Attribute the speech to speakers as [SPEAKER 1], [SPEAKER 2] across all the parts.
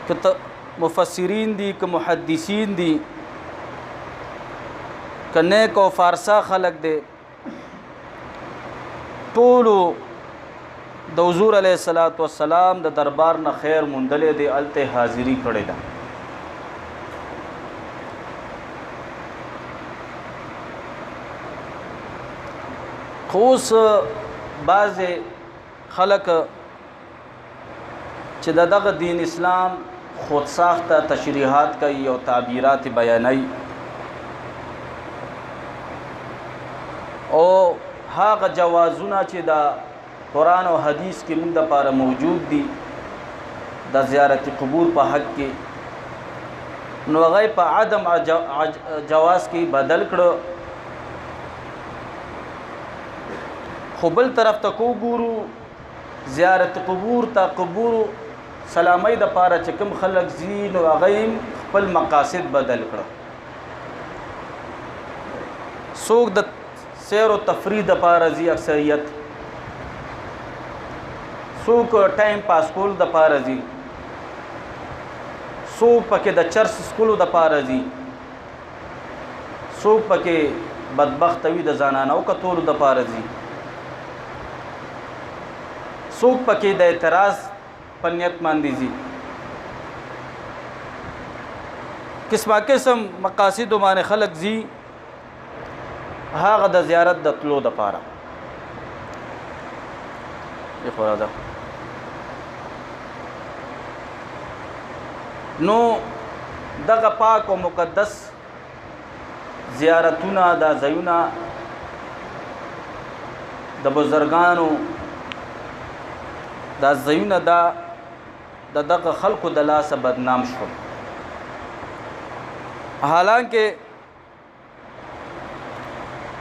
[SPEAKER 1] که مفسرین دي که محدثین دي که نیک او فارسا خلق دي ټولو د حضور علیه الصلاۃ والسلام د دربار نه خیر موندلې دی الته حاضری کړې ده. خوص بعض خلق چې دغه دین اسلام خود ساخته تشریحات کوي او تعبیرات بیانوي او هغه جوازونه چې د قرآن او حدیث کې موږ د پاره موجود دي د زیارت قبور په حق کې نو هغه په عدم جواز کې بدل کړو. خو بل طرف ته کو ګورو زیارت قبور ته قبور سلامي د پاره چې کوم خلک زی نو هغه خپل مقاصد بدل کړو. څوک د سیر او تفریح د پاره زی اکثریت، څوک ټایم پاس کول د پاره زی، څوک پکې د چرس سکولو د پاره زی، څوک پکې بدبخت وي د زنانو کتولو د پاره زی، څوک پکې د اعتراض په نیت باندې زی. قسمه قسم مقاصد باندې خلق زی هغه د زیارت د تلو د پاره یې خورا ده. نو دغه پاک او مقدس زیارتونه دا ځایونه د بزرګانو دا ځایونه دا دغه خلکو د لاسه بدنام شول. حالانکه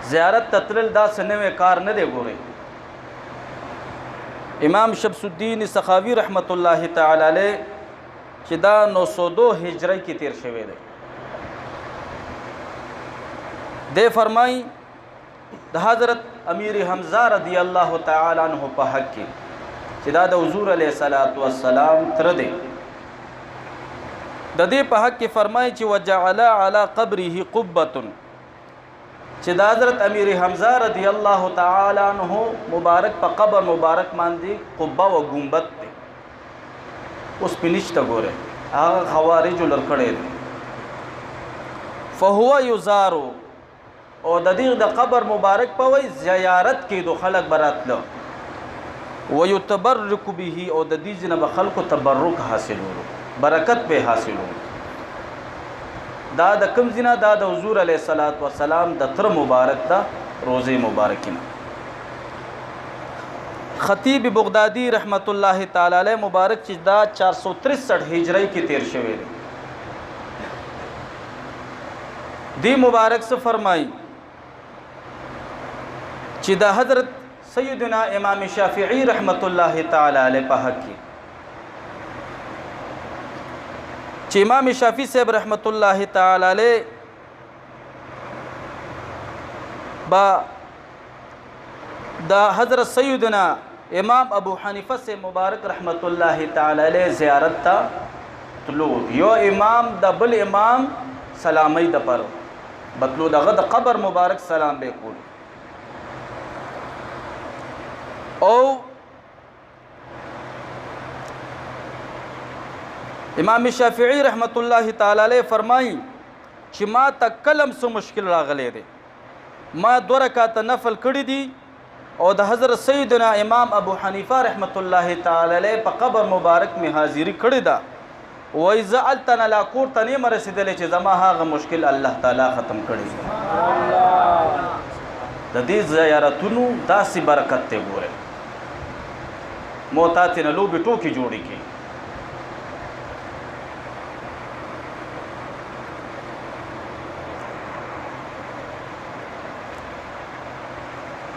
[SPEAKER 1] زیارت تتلل دا سنوي کار نه دی. ګوري امام شمس الدین سخاوی رحمت الله تعالی علیه چې دا 902 هجری کې تیر شوی دی. د فرمای د حضرت امیر حمزه رضی الله تعالی عنہ په حق کې چې دا د حضور علیه الصلاۃ والسلام تر دی د دې په حق کې فرمای چې وجعل علی قبره قبه چې د حضرت امیر حمزه رضی الله تعالی عنہ مبارک په قبر مبارک باندې قبه و گنبد دی. اوس پنځته ګوره هغه خوارج لړکړې دي فهو یزار او د دې د قبر مبارک په وای زیارت کې دو خلک براتلو ويتبرك به او د دې جن به خلکو تبرک حاصلولو برکت به حاصلولو. دا د کوم زینا دا د حضور علیه الصلاۃ والسلام د تر مبارک دا روزه مبارکینه. خطیب بغدادی رحمت الله تعالی علیہ مبارک چې دا 463 هجری کې تیر شوی دی. دی مبارک سے فرمای چې دا حضرت سیدنا امام شافعی رحمت الله تعالی علیہ په حق کې چې امام شافعی صاحب رحمت الله تعالی علیہ با دا حضرت سیدنا امام ابو حنیفه سے مبارک رحمت الله تعالی علیہ زیارت تا تلو یو امام د بل امام سلامی د پر بتلو دغه د قبر مبارک سلام به کول او امام شافعی رحمت الله تعالی علیہ فرمایي چې ما تکلم سو مشکل راغلی دی ما 2 رکعات نفل کړی دي او د حضرت سیدنا امام ابو حنیفه رحمت الله تعالی علیہ په قبر مبارک می حاضری کړی دا وای زعلتنا لا کور تنه مرسیدل چې زما هغه مشکل الله تعالی ختم کړی د دې زیارتونو داسې برکت ته ګوره موتاتنه لوبي ټوکی جوړی کی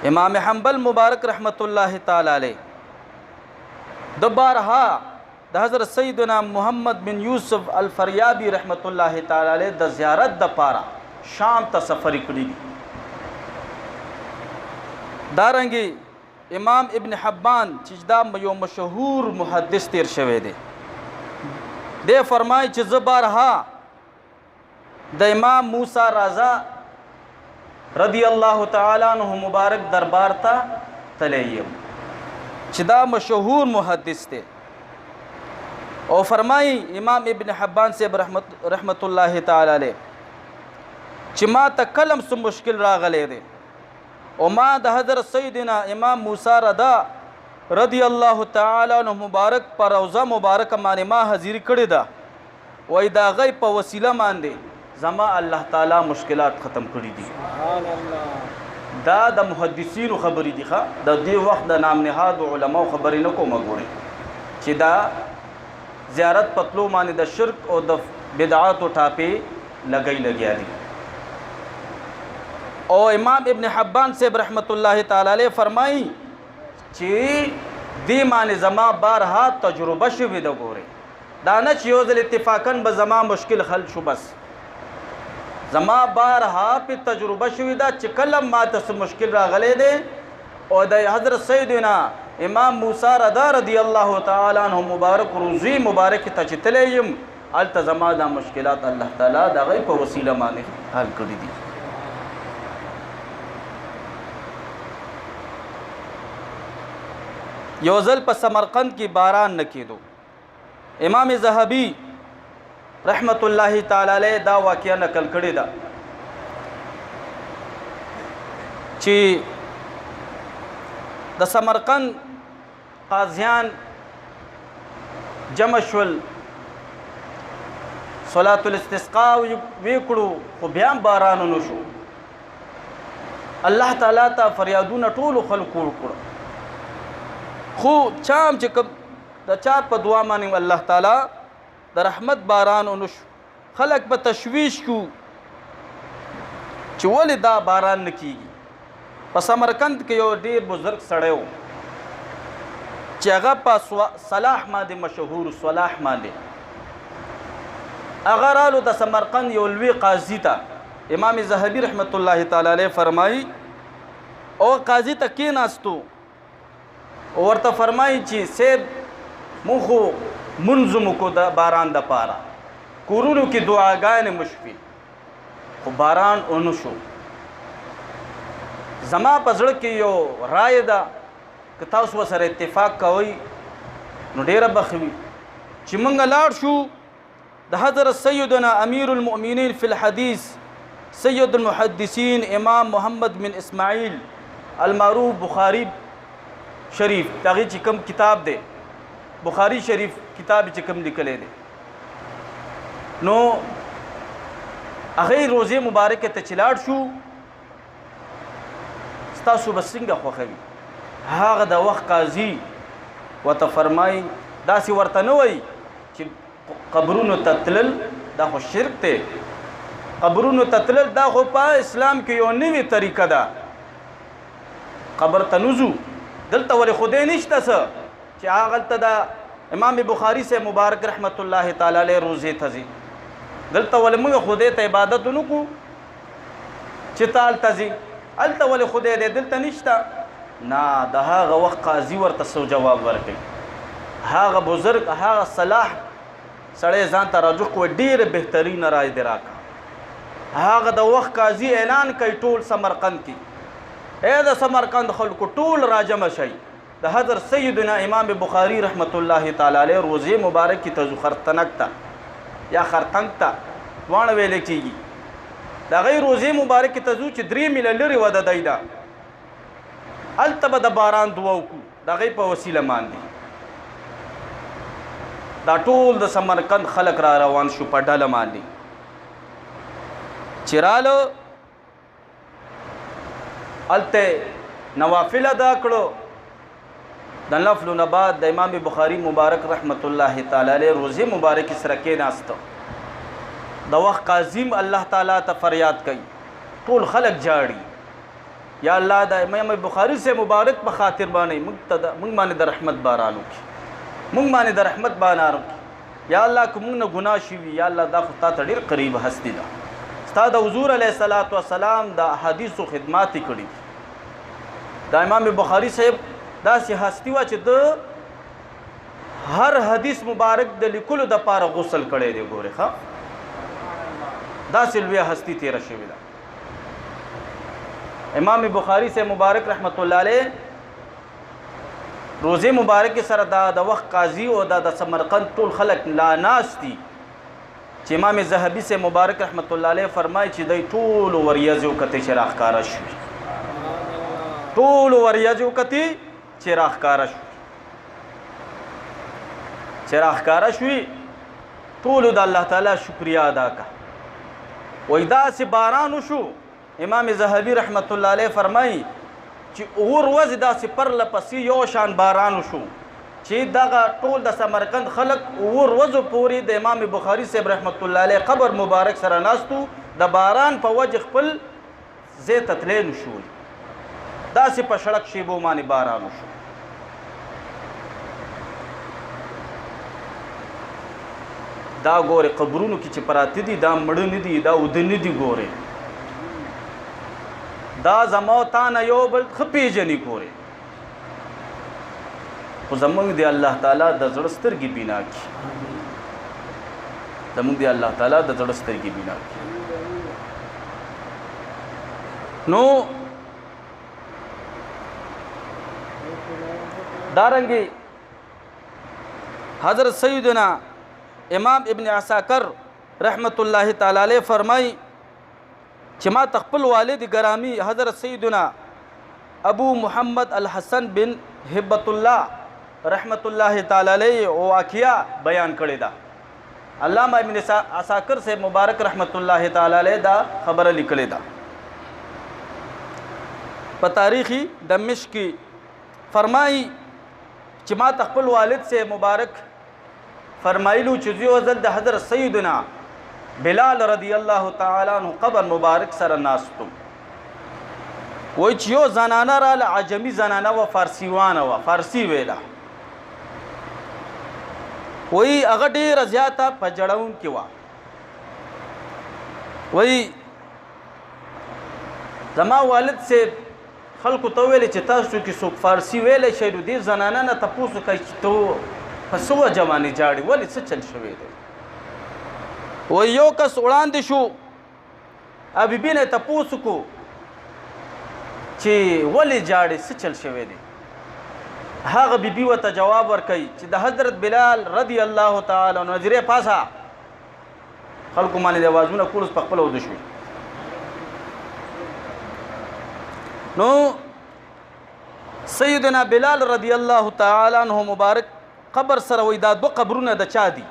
[SPEAKER 1] امام حنبل مبارک رحمت الله تعالی علیہ د بارها د حضرت سیدنا محمد بن یوسف الفریابی رحمت الله تعالی علیہ د زیارت د پارا شام ته سفر کړی دي. دارنګي امام ابن حبان چې دا یو مشهور محدث تیر شوی دی دی فرمای چې زه بارها د امام موسی رضا رضی الله تعالی عنہ مبارک دربار ته تللی یم چې دا مشهور محدث دی او فرمای امام ابن حبان سے رحمت الله تعالی علیہ چې ما ته کلم سو مشکل راغلی دی او ما د حضرت سیدنا امام موسی رضا رضی الله تعالی عنہ مبارک پر روزه مبارک باندې ما حاضری کړی ده وای دا غي په وسیله باندې زما الله تعالی مشکلات ختم کړی دي سبحان الله دا د محدثینو خبرې دي ښه د دې وخت د نام نهاد علماء خبرې نه کوم غوړي چې دا زیارت پتلو باندې د شرک او د بدعات او ټاپې لګیا دي او امام ابن حبان سے رحمت الله تعالی علیہ فرمائی چې دی معنی زما بارها تجربه شوی د ګوره دا نه چې یو ځل اتفاقا به زما مشکل حل شو بس زما بارها په تجربه شوی دا چې کله ما ته مشکل راغلی دی او د حضرت سیدنا امام موسی رضا رضی الله تعالی عنہ مبارک روزی مبارک ته چې تللی یم هلته زما دا مشکلات الله تعالی د هغې په وسیله باندې حل کړي دي یو ځل په سمرقند کې باران نه کېدو امام ذهبی رحمت الله تعالی علیہ دا واقعه نقل کړی ده چې د سمرقند قاضیان جمع شول صلاة الاستسقاء وکړو خو بیا باران نه شو الله تعالی ته فریادونه ټولو خلکو وکړو خو چام چې کوم د چا په دعا باندې الله تعالی د رحمت باران ونش خلق په تشویش کو چې ولې دا باران نه کیږي په سمرقند کې یو ډیر بزرگ سړی و چې هغه په صلاح باندې مشهور صلاح باندې هغه رالو د سمرقند یو لوی قاضي ته امام ذهبی رحمت الله تعالی علیہ فرمایي او قاضي ته کېناستو ورته فرمایي چې سیب مخو منظم کو د باران د پاره کورونو کې دعاګانې مشفي خو باران اونو شو زما په زړه کې یو رائے ده که تاسو سره اتفاق کوئ نو ډیره بخوي چې مونږ لاړ شو د حضرت سیدنا امیر المؤمنین فی الحدیث سید المحدثین امام محمد بن اسماعیل المعروف بخاری شریف داغه چې کوم کتاب دی بخاری شریف کتاب چې کوم لیکلی دی نو هغه روزه مبارکه ته چلاړ شو ستاسو به څنګه خوښوي هغه د وخت قاضي ورته فرمایي داسې ورته نه وایي چې قبرونو ته تلل دا خو شرک دی قبرونو ته تلل دا خو په اسلام کې یو نوې طریقه ده قبر ته نوځو دلته ولې خدای نشته څه چې هغلته د امام بخاری سے مبارک رحمت الله تعالی علیہ روزه ته ځي دلته ولې موږ خدای ته عبادت نکو چې تال ته ځي هلته ولې خدای دی دلته نشته نه د هغه وخت قاضي ورته سو جواب ورکوي هغه بزرگ هغه صلاح سړی ځان ته راجو کو ډېره بهترینه رای دی راکړه هغه د وخت قاضي اعلان کوي ټول سمرقند کې اے د سمرقند خلکو ټول راجمع شي د حضرت سیدنا امام بخاری رحمت الله تعالی علیہ روزه مبارک کی تزو خرتنک تا یا خرتنک تا وانه ویل کیږي دا غیر روزه مبارک کی تزو چې 3 میل لري ود دایدا التبه د باران دعا وکړو دا غي په وسیله باندې دا ټول د سمرقند خلک را روان شو په ډله باندې چرالو الته نوافل ادا کړو د نفل نه بعد د امام بخاری مبارک رحمت الله تعالی علیہ روزه مبارک سره کې ناستو د وخت قاضیم الله تعالی ته فریاد کوي ټول خلق جاړي یا الله د امام بخاری سے مبارک په خاطر باندې موږ باندې د رحمت باران وکړي موږ باندې د رحمت باران وکړي یا الله کوم نه ګناه شي یا الله دا خو ته ډیر قریب هستی ده استاد حضور علیه الصلاۃ والسلام د احادیث او خدمات کړي د امام بخاری صاحب دا سی هستی وا چې د هر حدیث مبارک د لیکلو د پاره غسل کړی دی. ګوره ښه داسې لویه هستی تیره شوې ده. امام بخاری سے مبارک رحمت الله علیه روزه مبارک سره دا د وخت قاضي او دا د سمرقند ټول خلک لا ناس دي چې امام ذهبي سے مبارک رحمت الله علیه فرمایي چې دای ټول وریځو کته چې راخکاره شوي، ټول وریځو کته چې راخکاره شوي، چې راخکاره شوي ټول د الله تعالی شکریا ادا کا. وای داسې باران وشو امام ذهبي رحمت الله علیه فرمایي چې اور ورځ داسې پرله پسې یو شان باران وشو چې دغه ټول د سمرقند خلک اور ورځو پورې د امام بخاري صاحب رحمت الله علیه قبر مبارک سره ناستو د باران په وجه خپل ځای ته تللی نشو، داسې په شړک شیبو باندې باران وشو. دا ګورې قبرونو کې چې پراته دي دا مړه نه دي، دا اوده نه دي. ګورې دا زما او تا نه یو بل ښه پېژني. ګورې خو زمونږ د الله تعالی د زړه سترګې بینا کړي، زمونږ د الله تعالی د زړه سترګې بینا کړي. نو دارنګې حضرت سیدنا امام ابن عساکر رحمت الله تعالی علیہ فرمائی چې ما تخپل والد گرامی حضرت سیدنا ابو محمد الحسن بن هبت الله رحمت الله تعالی علیہ واقعہ بیان کړی دا. علامہ ابن عساکر سے مبارک رحمت الله تعالی علیہ دا خبر لیکلی دا په تاریخی دمشق کی. فرمائی چې ما تخپل والد سے مبارک فرمایلو چې زه ځل د حضرت سیدنا بلال رضی الله تعالی عنہ قبر مبارک سره ناستم. وای چې یو زنانه راله، عجمی زنانه و فارسیوانه و، فارسی ویله. وای هغه ډیره زیاته په جړون کې وه. وای زما والد سے خلکو ته ویل چې تاسو کې څوک فارسی ویلی شئ نو دې زنانه نه تپوس کوي چې ته په څه وجه باندې جاړې، ولې څه چل شوی دی؟ و یو کس وړاندې شو ابیبي نه تپوس کو چې ولې جاړې، څه چل شوی دی؟ هغه بیبي ورته جواب ورکوي چې د حضرت بلال رضی الله تعالی عنہ نظرې پاسه خلکو باندې د اوازونه کول په خپله وده شوي. نو سیدنا بلال رضی الله تعالی عنہ مبارک قبر سره وای دا دو قبرونه د چا دي؟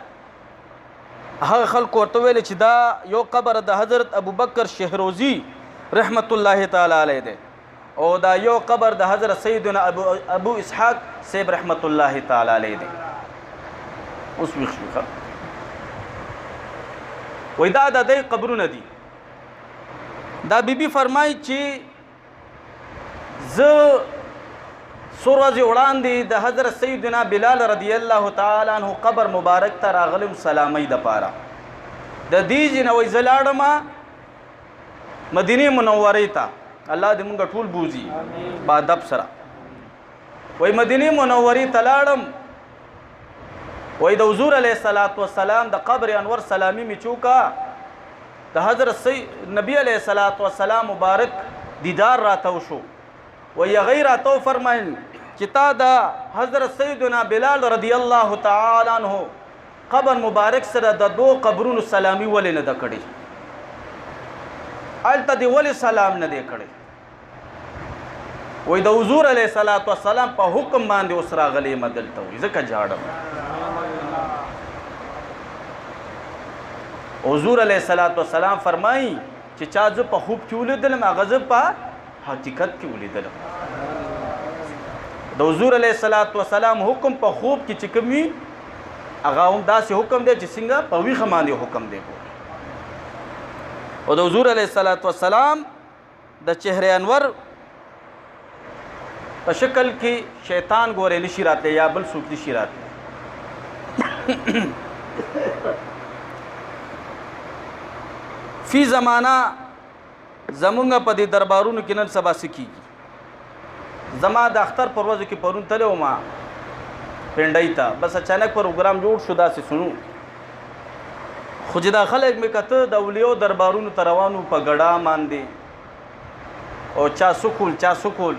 [SPEAKER 1] هغه خلکو ورته ویل چې دا یو قبر د حضرت ابوبکر شهروزی رحمت الله تعالی علیه دی او دا یو قبر د حضرت سیدنا ابو اسحاق صاحب رحمت الله تعالی علیه دی. اوس ویښ شو وای دا د دې قبرونه دي. دا بیبي فرمایي چې زه څو ورځې وړاندې د حضرت سیدنا بلال رضی الله تعالی عنہ قبر مبارک ته راغلم سلامۍ دپاره. د دې ځای نه وایي زه لاړم مدینې منورې ته، الله دې مونږ ټول بوځي بادب سره. وایي مدینې منورې ته لاړم، وایي د حضور علیه الصلاۃ والسلام د قبر انور سلامي مې چوکا، د حضرت نبی علیه الصلاۃ والسلام مبارک دیدار راته وشو. وی غیر تو فرمائن چې تا دا حضرت سیدنا بلال رضی الله تعالی عنہ قبر مبارک سره د دو قبرونو سلامي ولې نه ده کړې؟ هلته دې ولې سلام نه دی کړی؟ وی د حضور علیه الصلاۃ والسلام په حکم باندې اوس راغلی یم دلته، وي ځکه جاړم. حضور علیه الصلاۃ والسلام فرمایي چې چا زه په خوب کې ولیدلم هغه زه په حقیقت کې ولیدلم. د حضور علیه الصلاۃ والسلام حکم په خوب کې چې کوم وي هغه هم داسې حکم دی چې څنګه په ویښه باندې حکم دی. او د حضور علیه الصلاۃ والسلام د چهره انور په شکل کې شیطان ګورې نشي راتلی یا بل څوک نشي راتلی. فی زمانہ زمونږ په دې دربارونو کې نن سبا څه کېږي؟ زما د اختر پر ورځو کې پرون تللی وم پنډۍ ته. بس اچانک پروګرام جوړ شو داسې سنو خو چې دا خلک مې کته د اولیاء دربارونو ته روانو په ګډا باندې او چا سکول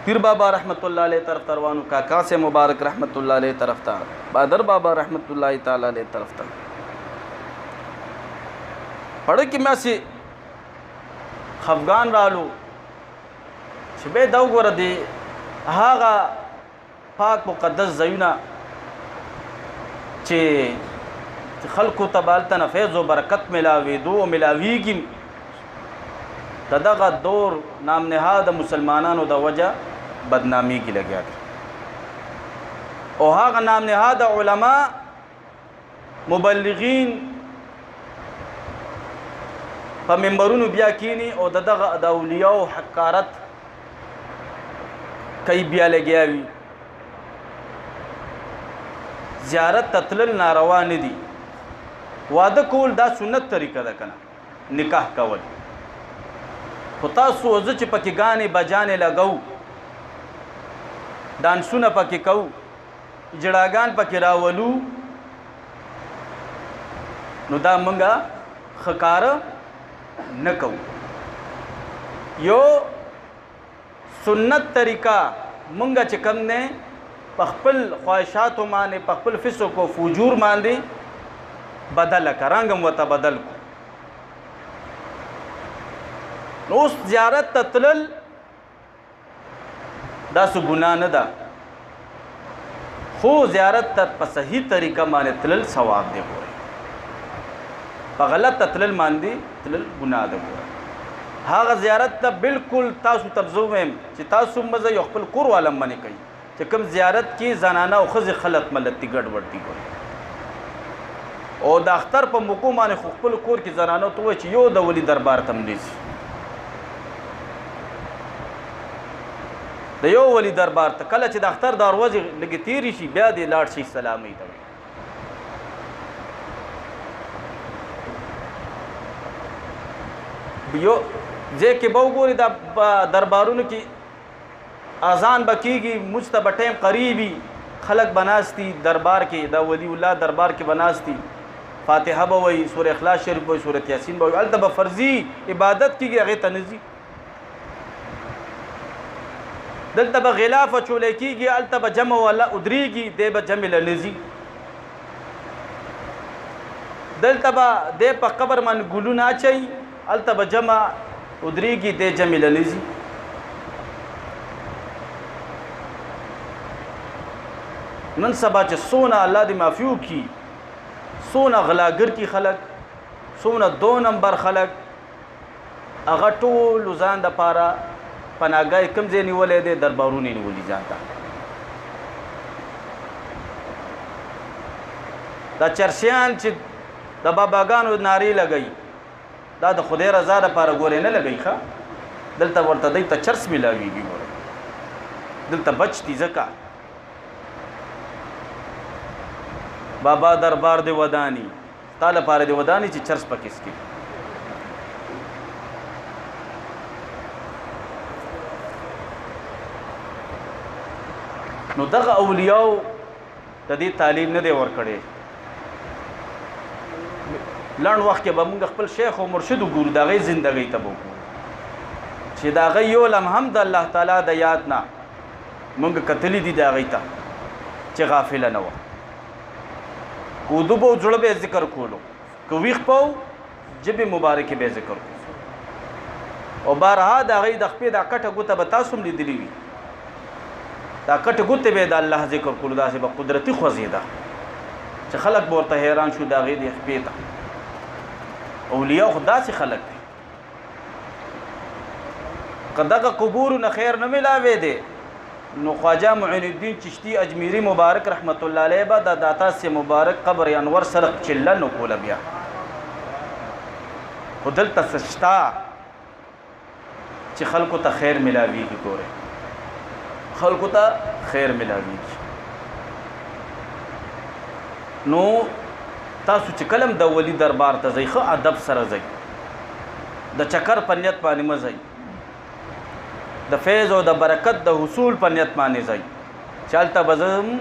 [SPEAKER 1] پیر بابا رحمت الله علیه طرف ته روانو کاکا سے مبارک رحمت الله علیه طرف ته بادر بابا رحمت الله تعالی علیه طرف ته پړ کې مې سي خفغان رالو چې به دا وګوره دی هغه پاک مقدس ځایونه چې خلقو تبالته فیض و برکت ملاویدو او ملاویږي دغه دور نام نهاد مسلمانانو د وجه بدنامی کی لګیا او هغه نام نهاد علما مبلغین په منبرونو بیا کینی او دغه د اولیاء او حقارت کوي بیا لګیاوي زیارت تتلل ناروا نه دي واده کول دا سنت طریقه ده کنه نکاح کول خو تاسو ځکه چې پکې غانې بجانې لګو دانسونه پکې کو جړاګان پکې راولو نو دا مونږه خکار نه کو یو سنت طریقہ مونږه چې کم نه خپل خواهشات باندې خپل فسق او فجور باندې بدل کرانګم وته بدل کو نو زیارت تتلل دا سو ګناه نه ده خو زیارت ته په صحیح طریقه باندې تلل ثواب دی ګوره په غلط تتلل باندې تلل ګناه ده ګوره هغه زیارت ته بالکل تاسو تبزو مې چې تاسو مزه یو خپل کور عالم باندې کوي چې کوم زیارت کې زنانه او خزي خلق ملتي ګډ ورتي ګوره او د اختر په موقع باندې خپل کور کې زنانه ته چې یو د ولی دربار تم نیسي د یو ولی دربار ته کله چې د اختر دروازه لګی تیری شي بیا د لاړ شي سلامي ته یو ځکه به وګوري د دربارونو کې اذان بکیږي مجتبه ټیم قریبي خلق بناستی دربار کې د ولی الله دربار کې بناستی فاتحه به وي سوره اخلاص شریف به سوره یاسین به الته فرضي عبادت کیږي هغه تنزي دلته به غلاف چولې کیږي الته به جمع ولا ادریږي د به جمع لنزي دلته به د په قبر من ګلونه اچي الته به جمع ادریږي د جمع لنزي نن سبا چې سونه الله دې معفو کی سونه غلاګر کی خلق سونه 2 نمبر خلق اغه ټول ځان د پاره پناګای کم ځای نیولې دي دربارونه نیولې ځانته دا چرشیان چې د باباګانو ناری لګي دا د خدای رضا لپاره ګورې نه لګي ښا دلته ورته دی ته چرس ملاويږي ګوره دلته بچتي زکه بابا دربار دی ودانی تعالی پاره دی ودانی چې چرس پکې سکی نو دغه اولیاء د دې تعلیم نه دی ورکړي لړ وخت کې به موږ خپل شیخ او مرشد ګورو دغه ژوندۍ ته وګورو چې دغه یو لمحه د الله تعالی د یاد نه موږ کتلې دي دغه ته چې غافل نه و کو دبو جوړ به ذکر کولو کو ویخ پاو جبه مبارک به ذکر کو او بارها دغه د خپې د کټه ګوته به تاسو لیدلی وي دا کټ ګوته به د الله ذکر کول داسې به قدرتي خوځیدا چې خلق ورته حیران شو دا غي د خپې ته اولیاء خدا سي خلق دي قدغه قبور نه خیر نه ملاوي دي نو خواجه معین الدین چشتی اجمیری مبارک رحمت الله علیه با د داتا سے مبارک قبر انور سرق چلن کول بیا خدل تسشتا چې خلکو ته خیر ملاويږي ګوره خلکو ته خیر ملاويږي نو تاسو چې کلم د ولی دربار ته ځئ خو ادب سره ځئ د چکر پنیت باندې مزئ د فیض او د برکت د حصول پنیت باندې ځئ چالتہ بزم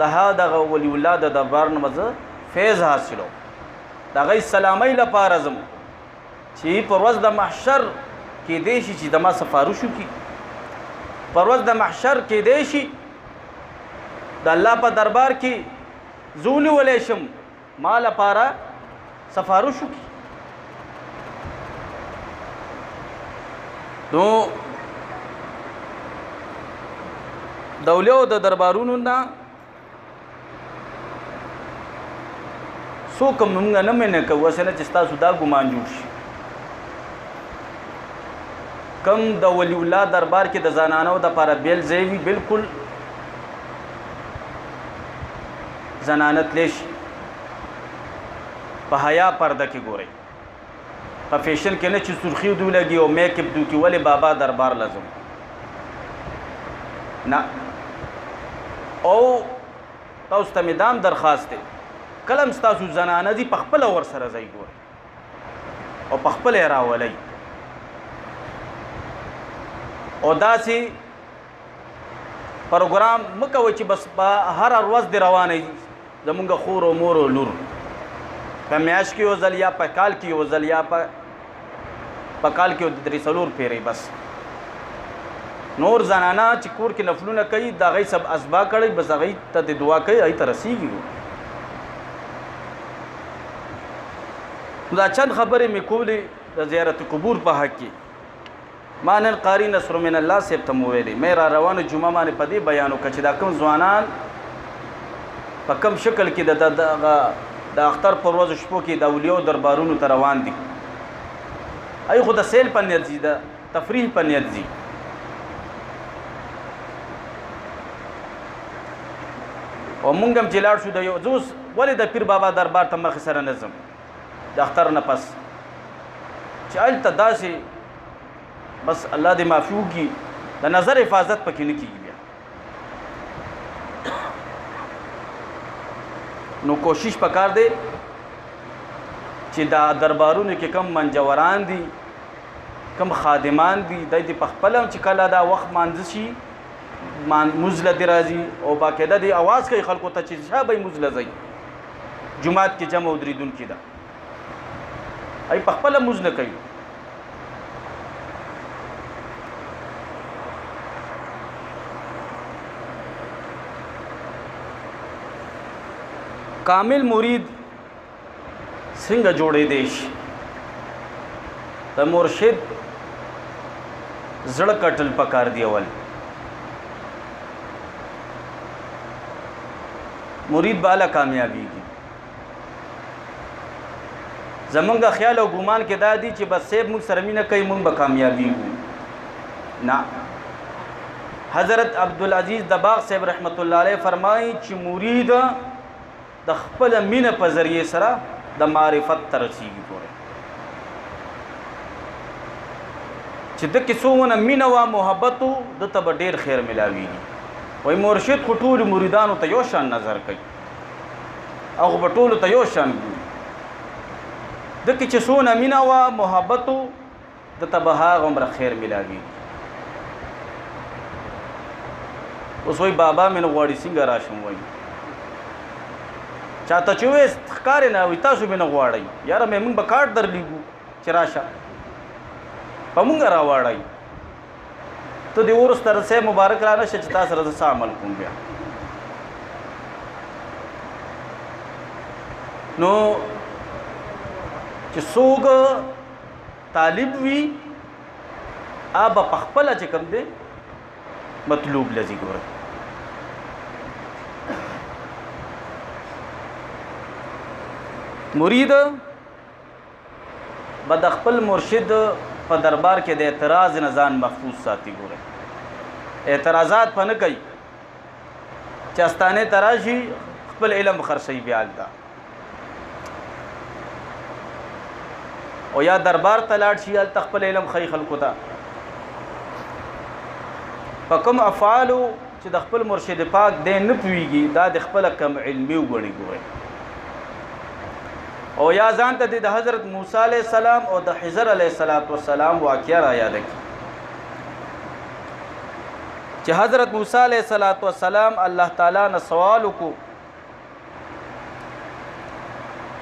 [SPEAKER 1] دغه ولی الله د دربار نه مزه فیض حاصلو د غي سلامي لپاره زم چې پر ورځ د محشر کې دی شي چې د ما سفارش وکي پر ورځ د محشر کې دی شي د الله په دربار کې زول ولې شم ما لپاره سفارش وکي نو دولیو د دربارونو نه سو کوم موږ نه منه کوو سره چې تاسو دا ګمان جوړ شي کم د ولی الله دربار کې د زنانو د لپاره بیل زیوی بالکل زنانت لیش په حیا پرده کې ګوري په فیشن کې نه چې سرخی دوی لګي او میک اپ دوی کې ولی بابا دربار لازم نه او تاسو ته میدان درخواست دی کلم تاسو زنانه دي په خپل ور سره ځای ګوري او په خپل راولي او داسي پروګرام مکو چې بس هر ورځ دی روانه زمونږ خور او مور او لور په میاش کې وزل یا په کال کې وزل یا په کال کې د درې څلور پیری بس نور زنانا چې کور کې نفلونه کوي دا غي سب اسبا کړي بس غي ته د دعا کوي ای ترسيږي دا چند خبرې مې کولې د زیارت قبور په حق کې ما نن قاری نصر من الله سیب ته ویلې مې را روانه جمعه باندې په دې بیانو کچ دا کوم ځوانان په کوم شکل کې د اختر پر ورځ شپو کې د اولیاء دربارونو ته روان دي ای خو د سیل په نیت دي د تفریح په نیت دي او مونږ هم چې لاړ شو د یو زوس ولې د پیر بابا دربار ته مخ سره نظم د اختر نه پس چې الته داسې بس الله دې معفو کی د نظر حفاظت پکې نه کیږي بیا نو کوشش پکار دی چې دا دربارونو کې کم منجوران دي کم خادمان دي د دې په خپل چې کله دا وخت مانځ شي مزله دی راځي او باقاعده دی आवाज کوي خلکو ته چې شابه مزله زي جمعات کې جمع ودریدون کې دا ای په خپل مزله کوي کامل مرید څنګه جوړې دیش د مرشد زړه کټل پکار دی اول مرید بالا کامیابی کی زمونږ خیال او ګمان کې دا دي چې بس سیب موږ سره مینه کوي موږ به کامیابی وو نه حضرت عبدالعزیز دباغ صاحب رحمت الله علیه فرمایي چې مرید د خپل مینه په ذریعه سره د معرفت ترسیږي ګوره چې د کیسونه مینه او محبت د تب ډیر خیر ملاويږي وای مرشد خطول مریدانو ته یو شان نظر کوي او بټول ته یو شان د کیسونه مینه او محبت د تب هغه عمر خیر ملاويږي اوس وای بابا من غواړي څنګه راشم وای چاته چې وې ښکار نه وي تاسو به نه غواړئ یاره مې موږ به کارت درلیږو چې راشه په موږ راواړئ ته دې وروسته رسې مبارک را نشه چې تاسو سره څه عمل کوم بیا نو چې څوک طالب وي آب په خپله چې کوم دی مطلوب لذي ګوره مرید بد خپل مرشد په دربار کې د اعتراض نه ځان محفوظ ساتي ګوره اعتراضات پنه کوي چې استانه تراشي خپل علم خرڅي بیا دا او یا دربار تلاړ شي ال خپل علم خی خلکو ته په کوم افعالو چې د خپل مرشد پاک دې نه پويږي دا د خپل کم علمي وګڼي ګوره او یا ځان ته د حضرت موسی علیہ السلام او د خضر علیہ السلام واقعا را یاد کی چې حضرت موسی علیه السلام الله تعالی نه سوال وکړو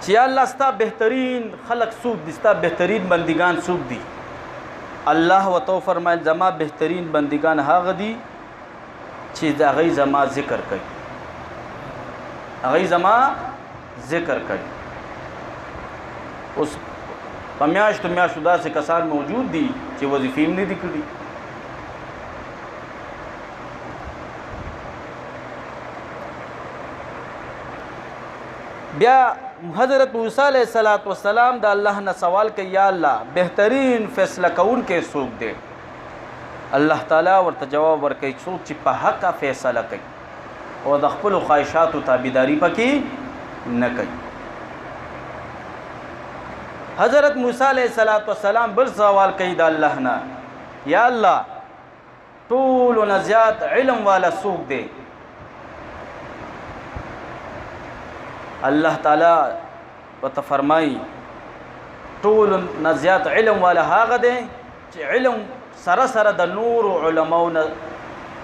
[SPEAKER 1] چې یا الله ستا بهترین خلق څوک دي، ستا بهترین بندگان څوک دي؟ الله وتو فرمایل زما بهترین بندگان هغه دي چې د هغوی زما ذکر کوي، هغوی زما ذکر کوي. اوس په میاشتو میاشتو داسې کسان موجود دي چې وظیفې هم نه دي کړي. بیا حضرت موسی علیہ السلام د الله نه سوال کوي یا الله بهترین فیصله کوونکی څوک دی؟ الله تعالی ورته جواب ورکوي څوک چې په حقه فیصله کوي او د خپلو خواهشاتو تابعداري پکې نه کوي. حضرت موسی علیہ السلام بل سوال کوي د الله نه یا الله ټولو نه زیات علم والا څوک دی؟ الله تعالی ورته فرمایي ټولو نه زیات علم والا هغه دی چې علم سره سره د نور علماو نه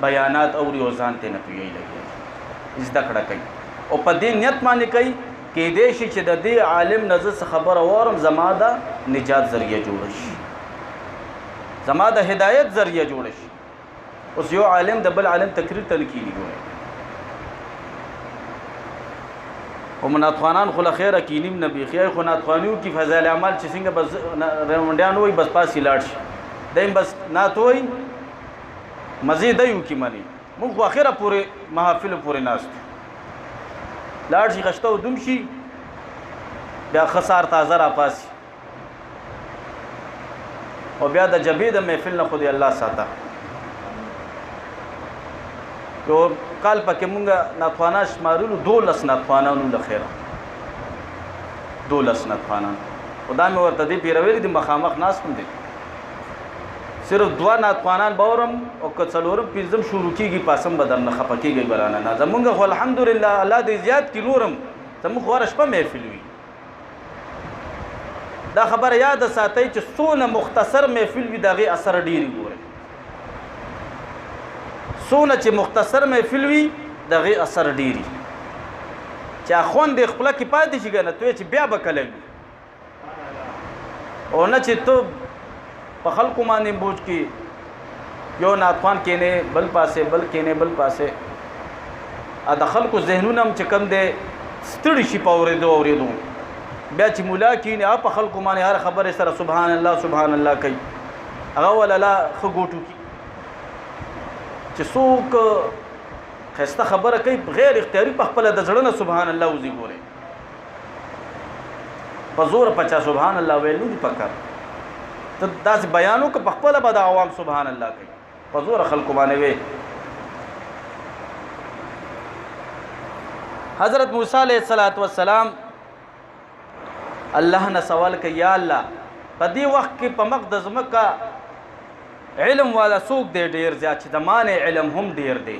[SPEAKER 1] بیانات اوري او ځان ته نه پوهېږي زده کړه کوي او په دې نیت باندې کوي کېدای شي چې د دې عالم نه زه څه خبره واورم زما د نجات ذریعه جوړه شي، زما د هدایت ذریعه جوړه شي. اوس یو عالم د بل عالم تقریر ته نه کېږي ګورئ او مناتخوانان خو له خیره کینیم نه بیخي خو ناتخوانیو کې فضایل اعمال چې څنګه بس رونډیان وایي بس پاسې لاړ شي دایم بس نات وایي مزې دی وکړي مني موږ خو اخره پورې محافلو پورې ناست لاړ شي خشته ودوم شي بیا خسار تازه راپاسي او بیا د جبې د محفل نه خو دې الله ساته. یو کال پکې مونږ ناتخوانا شمارلو 12 ناتخوانانو له خیره 12 ناتخوانان او دا مې ورته دې پیروي دي مخامخ ناست هم دي صرف 2 ناتخوانان باورم او که څلورم پنځم شروع کېږي پاسم به درنه خفه کېږي بلانه نه زمونږ خو الحمدلله الله دې زیات کړي نورم زمونږ خو هره شپه محفل وي. دا خبره یاد ساتئ چې څونه مختصر محفل وي د هغې اثر ډېرې ګورئ څونه چې مختصر محفل وي د هغې اثر ډېري چې خوند یې خپله کې پاتې شي که نه تو چې بیا به کله وي او نه چې ته په خلکو باندې بوج کې یو ناتخوان کېنې بل پاسې بل کېنې بل پاسې د خلکو ذهنونه هم چې کم دی ستړي شي په اورېدو بیا چې مولا کېنې په خلکو باندې هر خبرې سره سبحان الله سبحان الله کوي هغه ولله ښه ګوټو کې چې څوک ښایسته خبره کوي غیر اختیاري په خپله د زړه نه سبحان الله وځي ګورئ په زوره په چا سبحان الله ویل نه دي پکار ته داسې بیان وکړه په خپله به د عوام سبحان الله کوي په زوره خلکو باندې وی. حضرت موسی علیه السلام الله نه سوال کوي یا الله په دې وخت کې په مخ د ځمکه علم والا څوک دی ډېر زیات چې د مانې علم هم ډېر دی؟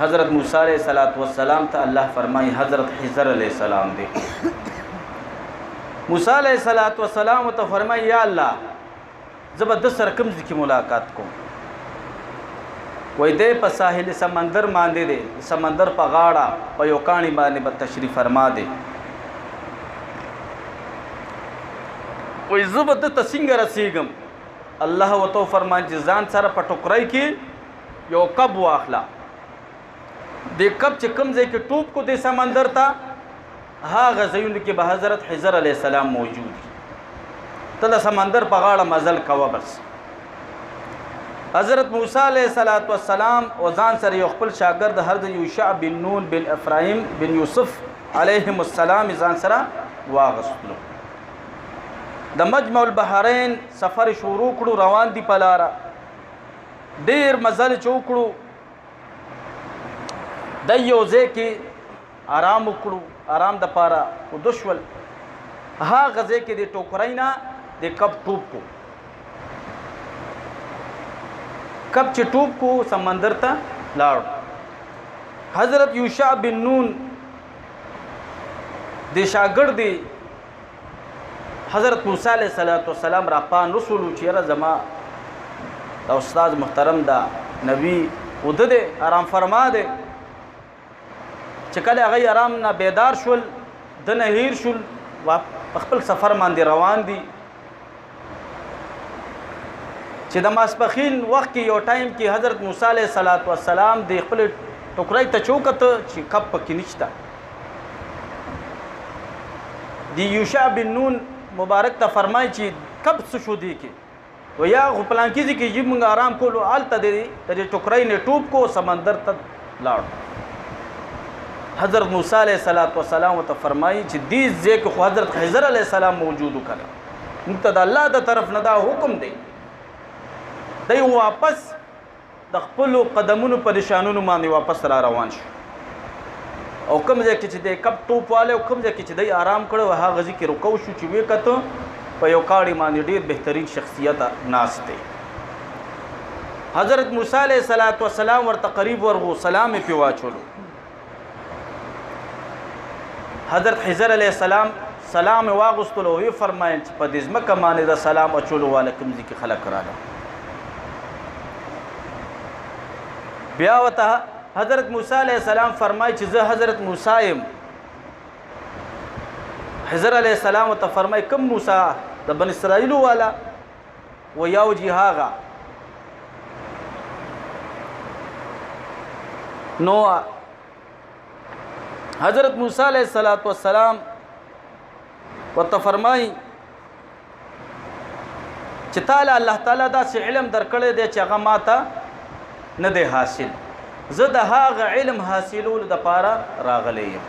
[SPEAKER 1] حضرت موسی علیه السلام ته الله فرمایي حضرت خضر علیه السلام دی. موسی علیه السلام ته فرمایي یا الله زه به د سره کوم ځای کې ملاقات کوم؟ وایي دی په ساحل سمندر باندې دی سمندر په غاړه په یو کاڼي باندې به تشریف فرما دی. وایي زه به دته څنګه رسېږم؟ الله وتو فرمایي چې ځان سره په ټوکرۍ کې یو کب واخله د کب چې کوم ځای کې ټوپ کو د سمندر ته هغه ځایونو کې به حضرت خضر علیه السلام موجود وي ته د سمندر په غاړه مزل کوه بس. حضرت موسی علیه السلام او ځان سره یو خپل شاګرد حضرت یوشع بن نون بن افرایم بن یوسف علیهم السلام ځان سره واغستلو د مجمع البحرین سفر شروع کړو روان دي په لاره ډېر مزل چې وکړو د یو ځای کې آرام وکړو آرام دپاره وده شول هغه ځای کې د ټوکرۍ نه د کب ټوپ کو کب چې ټوپ کو سمندر ته لاړو. حضرت یوشع بن نون د شاګرد دی حضرت موسی علیه السلام را پان رسولو چې یاره زما د استاد محترم دا نبی وده دی آرام فرما دی چې کله هغه آرام نه بیدار شول د نه هیر شول خپل سفر باندې روان دي چې د ماسپخین وخت کې یو ټایم کې حضرت موسی علیه السلام د خپل ټوکرای ته چوکته چې کپ پکې نشته دی یوشع بن نون مبارک ته فرمای چې کب څه شو دی کې و یا غپلان کې چې موږ آرام کولو آلته دی د ټوکرای نه ټوب کو سمندر ته لاړ حضرت موسی علیه السلام ته فرمایي چې دې ځکه خو حضرت خضر علیه السلام موجود وکړه موږ ته د الله د طرف نه دا حکم دی دی واپس د خپل قدمونو په نشانونو باندې واپس را روان شو او کوم ځای کې چې د کپ ټوپ والے او کوم ځای کې چې دی آرام کړو هغه ځای کې رکو شو چې وې کته په یو کاړي باندې ډېر بهترین شخصیت ناست دی حضرت موسی علیه السلام ورته قریب ورغو سلام یې پې واچولو حضرت خضر علیه السلام سلام واغستلو وی فرمایل چې په دې ځمکه باندې د سلام اچولو والا کوم ځای کې خلک راغله بیا وته حضرت موسی علیه السلام فرمای چې زه حضرت موسی یم خضر علیه السلام ته فرمای کوم موسی د بن اسرائیل والا و یاو جی هاغه نو حضرت موسی علیه السلام ورته فرمای چې تعالی الله تعالی داسې علم درکړی دی چې هغه ماته نه دی حاصل زه د هغه علم حاصلولو دپاره راغلی یم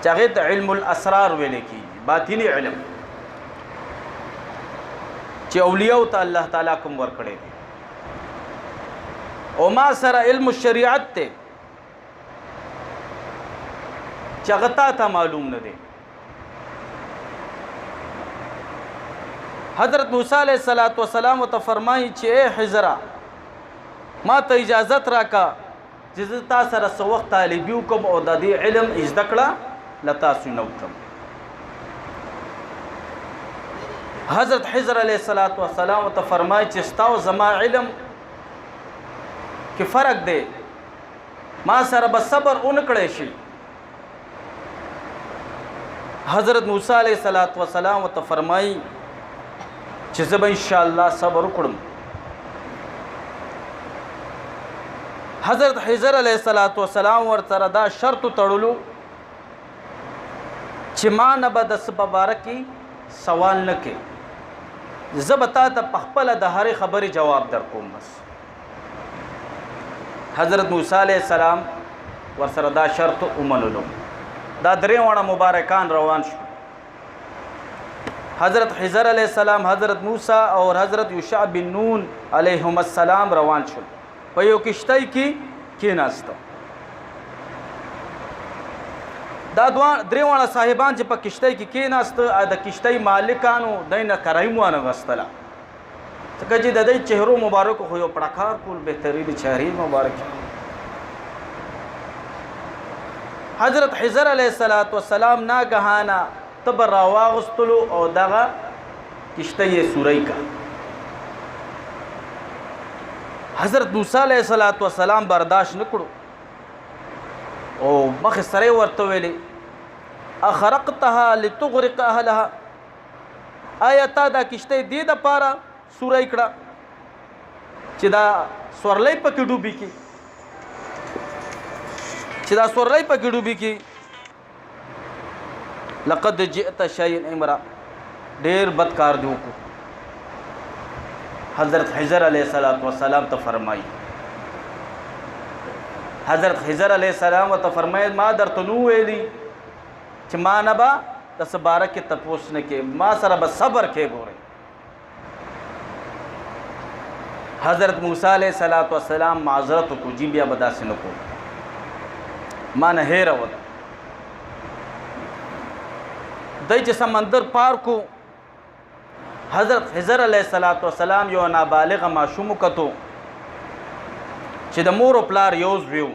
[SPEAKER 1] چې هغې ته علم الاسرار ویلی کېږي باطني علم چې اولیاو ته الله تعالی کوم ورکړی دی او ما سره علم الشریعت دی چې هغه تا ته معلوم نه دی حضرت موسی علیه السلام ته فرمایي چې اے خضره ما ته اجازت راکا چې زه تا سره څه وخت طالبي وکړم او د دې علم زده کړه له تاسو نه وکړم حضرت خضر علیه السلام ته فرمایي چې ستا او زما علم کې فرق دی ما سره به صبر ونه کړی شي حضرت موسی علیه السلام ته فرمایي چې زه به انشاءالله صبر وکړم حضرت خضر علیه السلام ورته دا شرط تړلو چې ما نه به د څه په باره کې سوال نه کې زه به تا ته په خپله د هرې خبرې جواب در کوم بس حضرت موسی علیه السلام ورسره دا شرط ومنلو دا درې واړه مبارکان روان شو حضرت خضر علیه السلام حضرت موسی او حضرت یوشع بن نون علیهم السلام روان شول په یو کشتۍ کې کېناسته دا درې واړه صاحبان چې په کشتۍ کې کېناسته د کشتۍ مالکانو دی نه کرایي مو وانغوستله ځکه چې د دوی چهرو مبارکو خو یو پړکار کول بهترین چهرې مبارک حضرت خضر علیه السلام ناګهانه تبر راواغستلو او دغه کشتۍ یې سوری کا حضرت موسی علیه السلام برداشت نکړو او مخ سره ورته ویلي اخرقتها لتغرق اهلها آیا تا دا کشتۍ دې دپاره سوری کړه چې دا سورلی پکې ډوبي کی لقد جئت شيئا امرا ډیر بدکار دی وکړو حضرت خضر علیه السلام ته فرمایي حضرت خضر علیه السلام ته فرمایي ما درته نو ویلي چې ما نه به د څه باره کې تپوس نه کې ما سره به صبر کې ګورئ حضرت موسی علیه السلام معذرت وکړو جی بیا به داسې نه کوو ما نه هیره وده دی چې سمندر پار کو حضرت خضر علیه السلام یو نابالغه ماشوم کتو چې د مور او پلار یوز ویو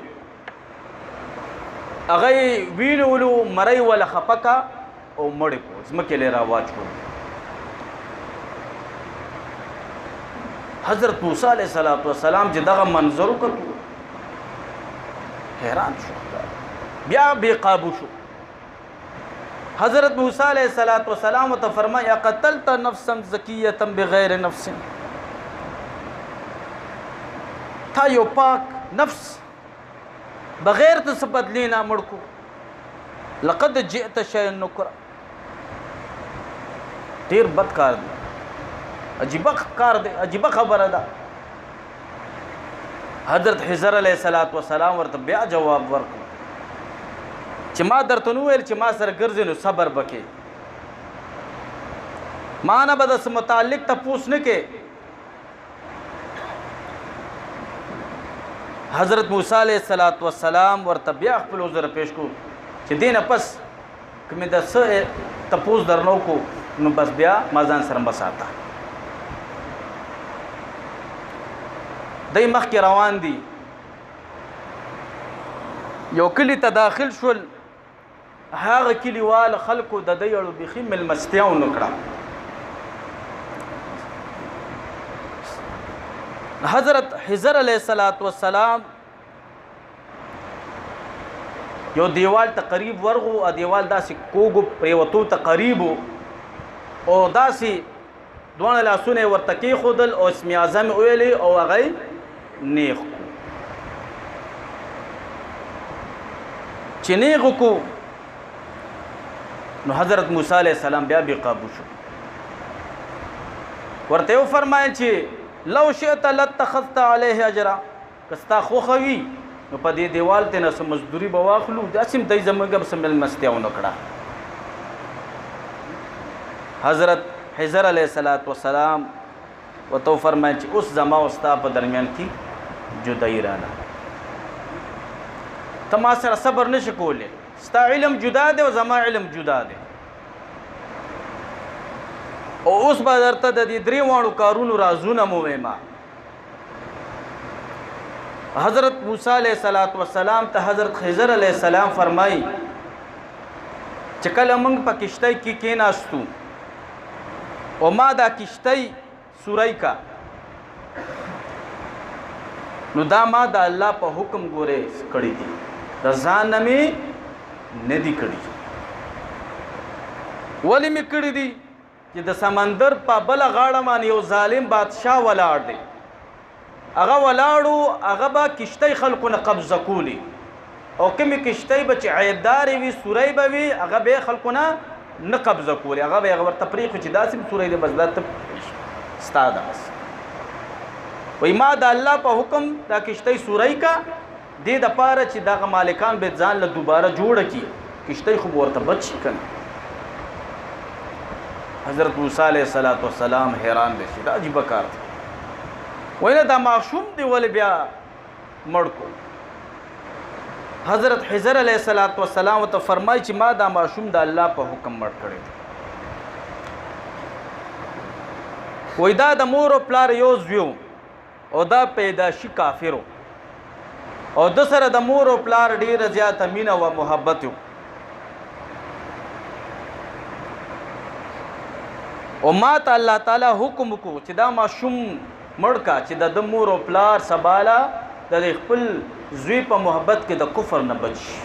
[SPEAKER 1] هغه وینولو مړی ولا خپکا او مړ کو ځمکې له راواچ کو حضرت موسی علیه السلام چې دغه منظر وکړو حیران شو، بیا بے قابو شو. حضرت موسی علیہ السلام ته فرمایا قتلت نفسا زکیه بغیر نفس، تا یو پاک نفس بغیر د څه بدلی نه مړ کو. لقد جئت شیئا نکرا، ډیر بد کار دی، عجیبه کار دی، عجیبه خبره ده. حضرت خضر علیہ السلام ورته بیا جواب ورکړ چې ما درته نو ویل چې ما سره ګرځې نو صبر وکې، ما نه به داسې متعلق تپوس نه کې. حضرت موسی علیہ السلام ورته بیا خپل عذر پیش کو چې دې نه پس که مې د څه تپوس درنو کو نو بس بیا ما ځان سره بساته. دی مخکې روان دي، یو کلی ته داخل شول، هغه کلیوال خلکو د دی اړو بیخي مېلمستیا ونه کړه. حضرت خضر علیہ السلام یو دیوال ته قریب ورغو، او دیوال داسې کوږو پریوتو ته قریب و، او داسې دوه لاسونه ورته کېښودل او اسم اعظم ویلې او هغه نیغ کو. چې نیغ کو نو حضرت موسی علیہ السلام بیا بے قابو شو. ورته یو فرمایل چې لو شئت لاتخذت علیه اجرا، که ستا خوښه وي نو په دې دیوال ته نه څه مزدوري به واخلو، داسې دی زموږ به څه مېلمستیا ونه کړه. حضرت خضر علیہ السلام ورته فرمایل چې اوس زما او ستا په درمیان کې جدایي راغله، ته ما سره صبر نشې کولی، ستا علم جدا دی او زما علم جدا دی، او اوس به درته د دې درې واړو کارونو رازونه مو ویما. حضرت موسی علیہ السلام ته حضرت خضر علیہ السلام فرمایي چې کله موږ په کشتۍ کې کېناستو او ما دا کشتۍ سوری کا، نو دا ما د الله په حکم ګورې کړی دي، د ځان نه مې نه دي کړي. ولې مې کړي دي؟ چې د سمندر په بله غاړه باندې یو ظالم بادشاه ولاړ دی، هغه ولاړو، هغه به کشتۍ خلکو نه قبضه کولی، او کومې کشتۍ به چې عیبدارې وي، سوری به وي، هغه به یې خلکو نه قبضه کولی، هغه به یې ورته پرېښو چې داسې سوری دی، بس دا ته ستا ده. بس وایي ما د الله په حکم دا کشتۍ سوری کا، دې دپاره چې دغه مالکان به ځان له دوباره جوړه کړي، کشتۍ خو به ورته بد شي که نه. حضرت موسی علیہ السلام حیران دی چې دا عجیبه کار دی، وایي نه دا معصوم دی ولې بیا مړ کو. حضرت خضر علیہ السلام ورته فرمایي چې ما دا معصوم د الله په حکم مړ کړی دی. وایي دا د مور او پلار یو زوی و، او دا پیداشي کافر و، او د سره د مور او پلار ډیره زیاته مینه او محبت و، او ما ته الله تعالی حکم وکړو چې دا ماشوم مړ کا چې د مور او پلار سباله د خپل زوی په محبت کې د کفر نه بچ شي،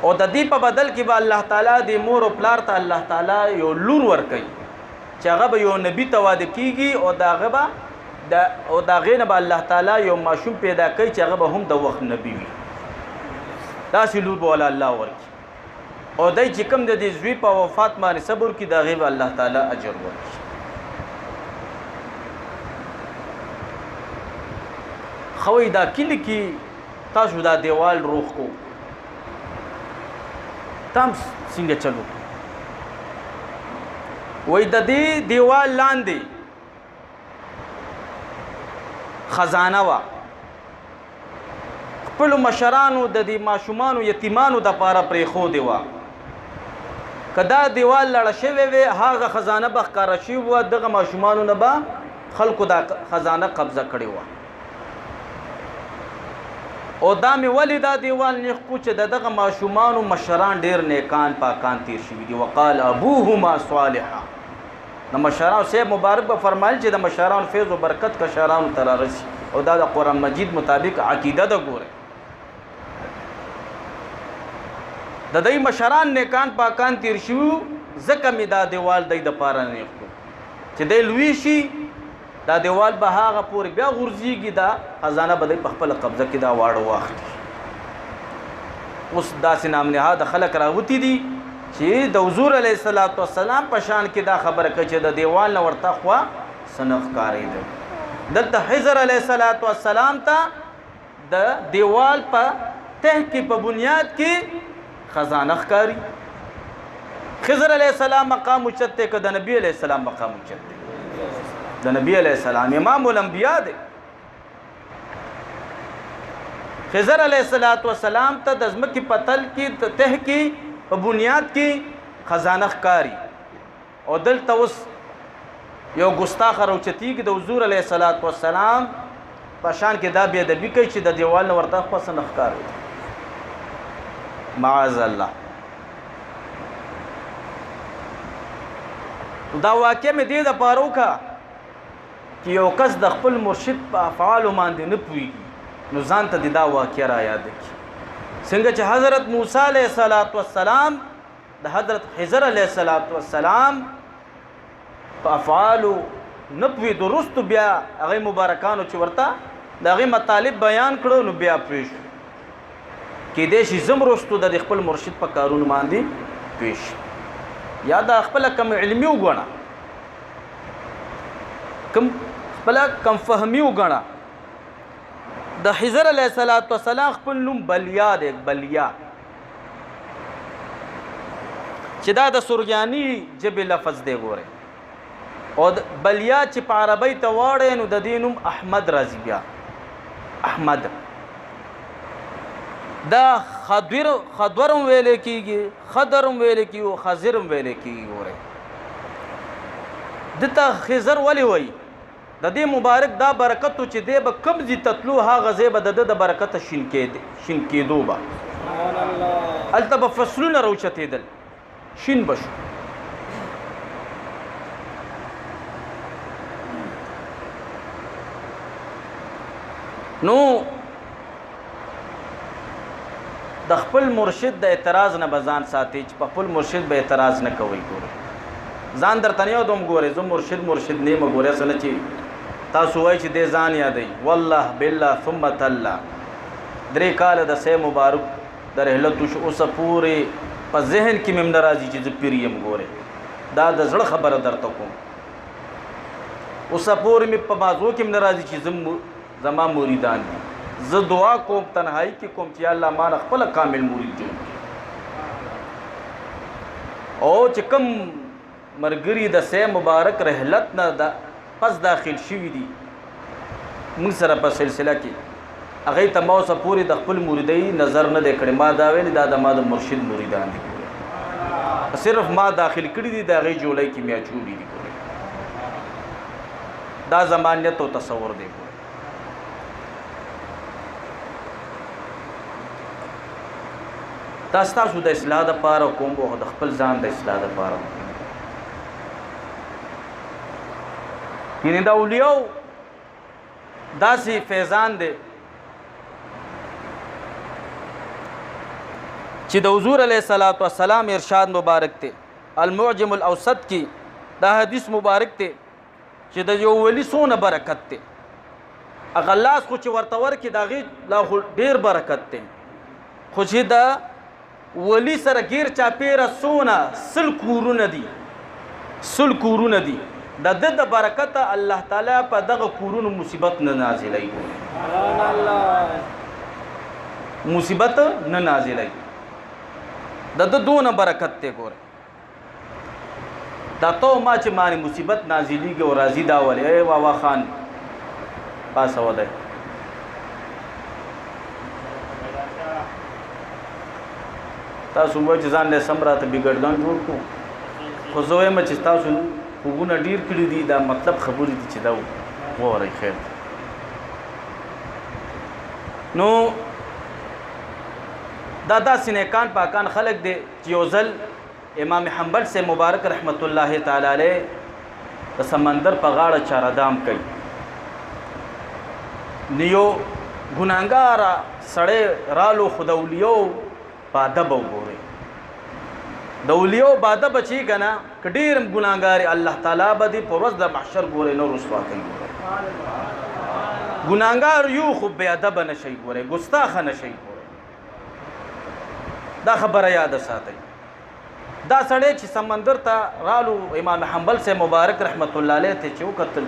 [SPEAKER 1] او د دې په بدل کې به الله تعالی د مور او پلار ته الله تعالی یو لور ورکوي چې هغه به یو نبی ته واده کېږي، او د هغې نه به الله تعالی یو ماشوم پیدا کوي چې هغه به هم د وخت نبی وي، داسې لور به والا الله ورکړي، او دی چې کوم د دې زوی په وفات باندې صبر کړي د هغې به الله تعالی اجر ورکړي. خو دا کلی کې تاسو دا دیوال روغ کو، تام څنګه چلو؟ وای د دې دیوال لاندې خزانه وا، خپل مشرانو د دې ماشومانو یتیمانو د پاره پرېښودې وه، که دا دیوال لړه شوی وی هغه خزانه به ښکاره شوې وه، دغه ماشومانو نه به خلکو دا خزانه قبضه کړې وه. او دا مې ولې دا دیوال نیغ کو چې د دغه ماشومانو مشران ډېر نیکان پاکان تیر شوي دي. وقال ابوهما صالحا، د مشرانو صاحب مبارک به فرمایل چې د مشرانو فیض و برکت کشرانو ته رارسي او دا د قرآن مجید مطابق عقیده ده. ګوره د دوی مشران نیکان پاکان تیر شوي ځکه مې دا دیوال دی د پاره نه کړو چې دی لوی شي دا دیوال به هغه پورې بیا غورځېږي، دا خزانه به دی په خپله قبضه کې دا واړه واخلي. اوس داسې نام نهاده خلک راوتي دي چې د حضور علیه الصلاۃ والسلام په شان کې دا خبره کوي چې د دیوال نه ورته خوا څه نه ښکارېده. دلته خضر علیه الصلاۃ والسلام ته د دیوال په ته کې په بنیاد کې خزانه ښکاري. خضر علیه السلام مقام اوچت دی که د نبی علیه السلام مقام اوچت دی؟ د نبی علیه السلام امام الانبیاء دی. خضر علیه السلام ته د ځمکې په تل کې ته کې په بنیاد کې خزانه ښکاري او دلته اوس یو ګستاخ راوچتېږي د حضور علیه السلام په شان کې دا بې ادبي کوي چې د دیوال نه ورته خوا څه نه ښکاري. معاذ الله. دا واقع مې دې دپاره وکړه چې یو کس د خپل مرشد په افعالو باندې نه پوهېږي نو ځان ته د دا واقع را یاد کړي. څنګه چې حضرت موسی علیه السلام د حضرت خضر علیه السلام په افعالو نه پوهېدو وروستو بیا هغې مبارکانو چې ورته د هغې مطالب بیان کړو نو بیا پوه شو. کیدای شي زه وروستو د خپل مرشد په کارونو باندې پوه شي یا د خپله کم علمي وګڼه، خپله کم فهمي وګڼه. د خضر علیه السلام خپل نوم بلیا دی، بلیا چې دا د سوریاني ژبې لفظ دی. ګوره او بلیا چې په عربۍ ته واړی نو د دې نوم احمد راځي. بیا احمد دا خضرم ویلې کېږي، خضرم ویلې کېږي، خضرم ویلې کېږي. ګوره دته خضر ولې وایي؟ د دې مبارک دا برکت چې دی به کوم ځای تتلو هغه ځای به د ده د برکته شین کېدو به هلته به فصلونه راوچتېدل، شین به شو. نو د خپل مرشد د اعتراض نه به ځان ساتي چې په خپل مرشد به اعتراض نه کوئ. ګوره ځان درته نه یادوم، ګورې زه مرشد نه یم. ګورې څه نه چې تاسو وایئ چې دې ځان یادوي، والله بالله ثم تالله 3 کاله د سه مبارک د رحلت وشو، اوسه پورې په ذهن کې مې نه راځي چې زه پیر یم. ګورې دا د زړه خبره درته کوم، اوسه پورې مې په مازو کې مې نه راځي چې زما مریدان دي. زه دعا کوم تنهایی کې کوم چې الله ما خپل کامل مرید جوړ کړي. او چې کوم مرګري د سه مبارک رحلت نه پس داخل شوي دي موږ سره په سلسله کې، هغې ته ما اوسه پورې د خپل مریدۍ نظر نه دی کړی. ما دا ویلي دا د ما د مرشد مریدان دي، صرف ما داخل کړي دي، د هغې جولۍ کې مې اچولي دي. دا زمانیت او تصور دی. دا ستاسو د اصلاح دپاره کوم او د خپل ځان د اصلاح دپاره. یعنې د اولیاو داسې فیضان دی چې د حضور علیه السلام ارشاد مبارک دی المعجم الاوسط کې دا حدیث مبارک دی چې د یو ولی څونه برکت دی. هغه لاس خو چې ورته ورکړي د هغې لا خو ډېر برکت دی، خو چې د ولی سره غیر چاپیره څونه سل کورونه دي، سل کورونه دي. د ده د برکته الله تعالی په دغه کورونو مصیبت نه نازلوي، مصیبت نه نازلوي. د ده دونه برکت دی. ګوره دا تو ما چې مانې مصیبت نازلېږي او راځي دا ولې ای واوا خان پاسه ودی تاسو وایئ چې ځان له سم راته بګړدان جوړ کړو، خو زه وایم چې تاسو خوبونه ډېر کړي دي. دا مطلب خبرې دي چې دا وورئ خیر. نو دا داسې نیکان پاکان خلق دی چې یو ځل امام حنبل سے مبارک رحمت الله تعالی علیه د سمندر په غاړه چارهدام کوي نیو ګناهګاره سړی رالو خو د اولیو په ادب وګورئ د اولیو په ادب چې که نه که ډېر هم ګناهګار الله تعالی به دې په ورځ د محشر ګورئ نه رسوا کوي ګناهګار یو خو بې ادبه نه شئ ګورئ ګستاخه نه شئ ګورئ دا خبره یاده ساتئ دا سړی چې سمندر ته رالو امام حنبل سے مبارک رحمت الله علیه ته چې وکتل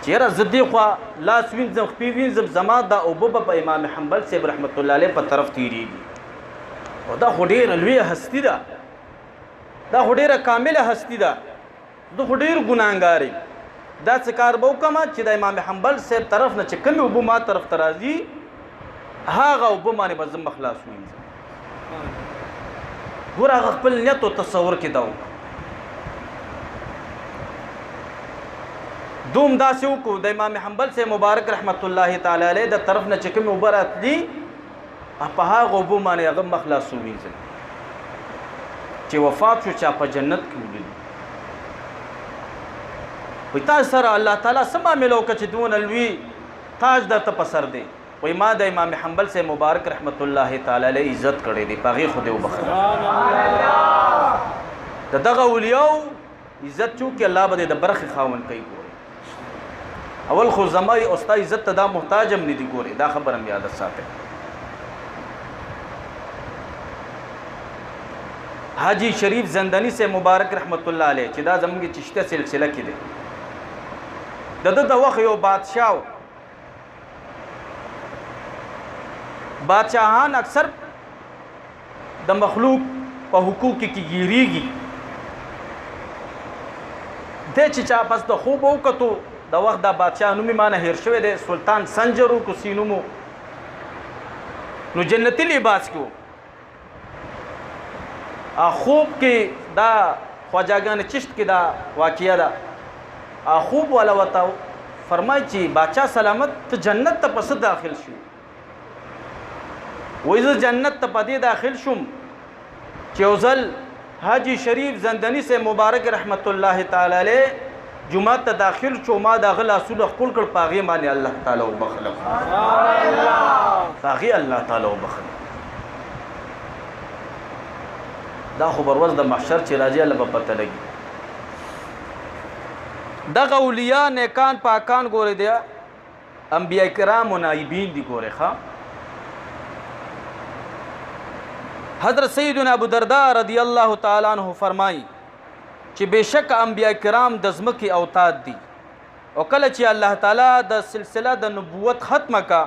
[SPEAKER 1] چیرې زه دې خوا لاس وینځم خپې وینځم زما دا اوبه به په امام حنبل صاحب رحمت الله علیه په طرف تېرېږي او دا خو ډېره لویه هستي ده دا خو ډېره کامله هستي ده زه خو ډېر ګناهګار یم داسې کار به وکړم چې د امام حنبل صاحب طرف نه چې کومې اوبه ما طرف ته راځي هغه اوبه باندې به زه مخ لاس وینځم ګوره هغه خپل نیت او تصور کې دا وکړه دوم داسې وکړو د امام حنبل صاحب مبارک رحمت الله تعالی علیه د طرف نه چې کومې اوبه راتلي په هغه اوبو باندې هغه مخ لاس ووینځل چې وفات شو چا په جنت کې ولیدل وایي تاسو سره الله تعالی څه معامله وکړه چې دونه لوی تاج درته په سر دی وایي ما د امام حنبل صاحب مبارک رحمت الله تعالی علیه عزت کړی دی په هغې خو دې وبخښه د دغه اولیاو عزت چونکې الله به دې د برخې خاوند کوي اول خو زمای او ستا عزت ته دا محتاج هم نه دي ګوري دا خبره مې یاد ساتئ حاجی شریف زندانی سے مبارک رحمت الله علیه چې دا زموږ چشته سلسله کې دی د د وخت یو بادشاهان اکثر د مخلوق په حقوق کې ګیریږي د چې چا پس د خوب وکړو د وخت د بادشاہ نومي مانه هیر شوی دی سلطان سنجرو کو سینومو نو جنتی لباس کو خوب کې دا خواجاګان چشت کې دا واقعیا ده خوب والا وتاو فرمای چې بادشاہ سلامت ته جنت ته پس داخل شو وای زه جنت ته پدې داخل شوم چې اوزل حاجی شریف زندانی سے مبارک رحمت الله تعالی علیه جمعه ته داخل شو ما د غلا سود خپل کړ پاغي باندې الله تعالی وبخلو پاغي الله تعالی وبخلو دا خبر ورځ د محشر چې راځي الله په پته لګي دغه اولیاء نیکان پاکان ګوري دی انبیاء کرام او نائبین دي ګوري ښا حضرت سیدنا ابو درداء رضی الله تعالی عنہ فرمایي چې بشک انبیاء کرام د ځمکې اوتاد دي او کله چې الله تعالی د سلسله د نبوت ختمه کا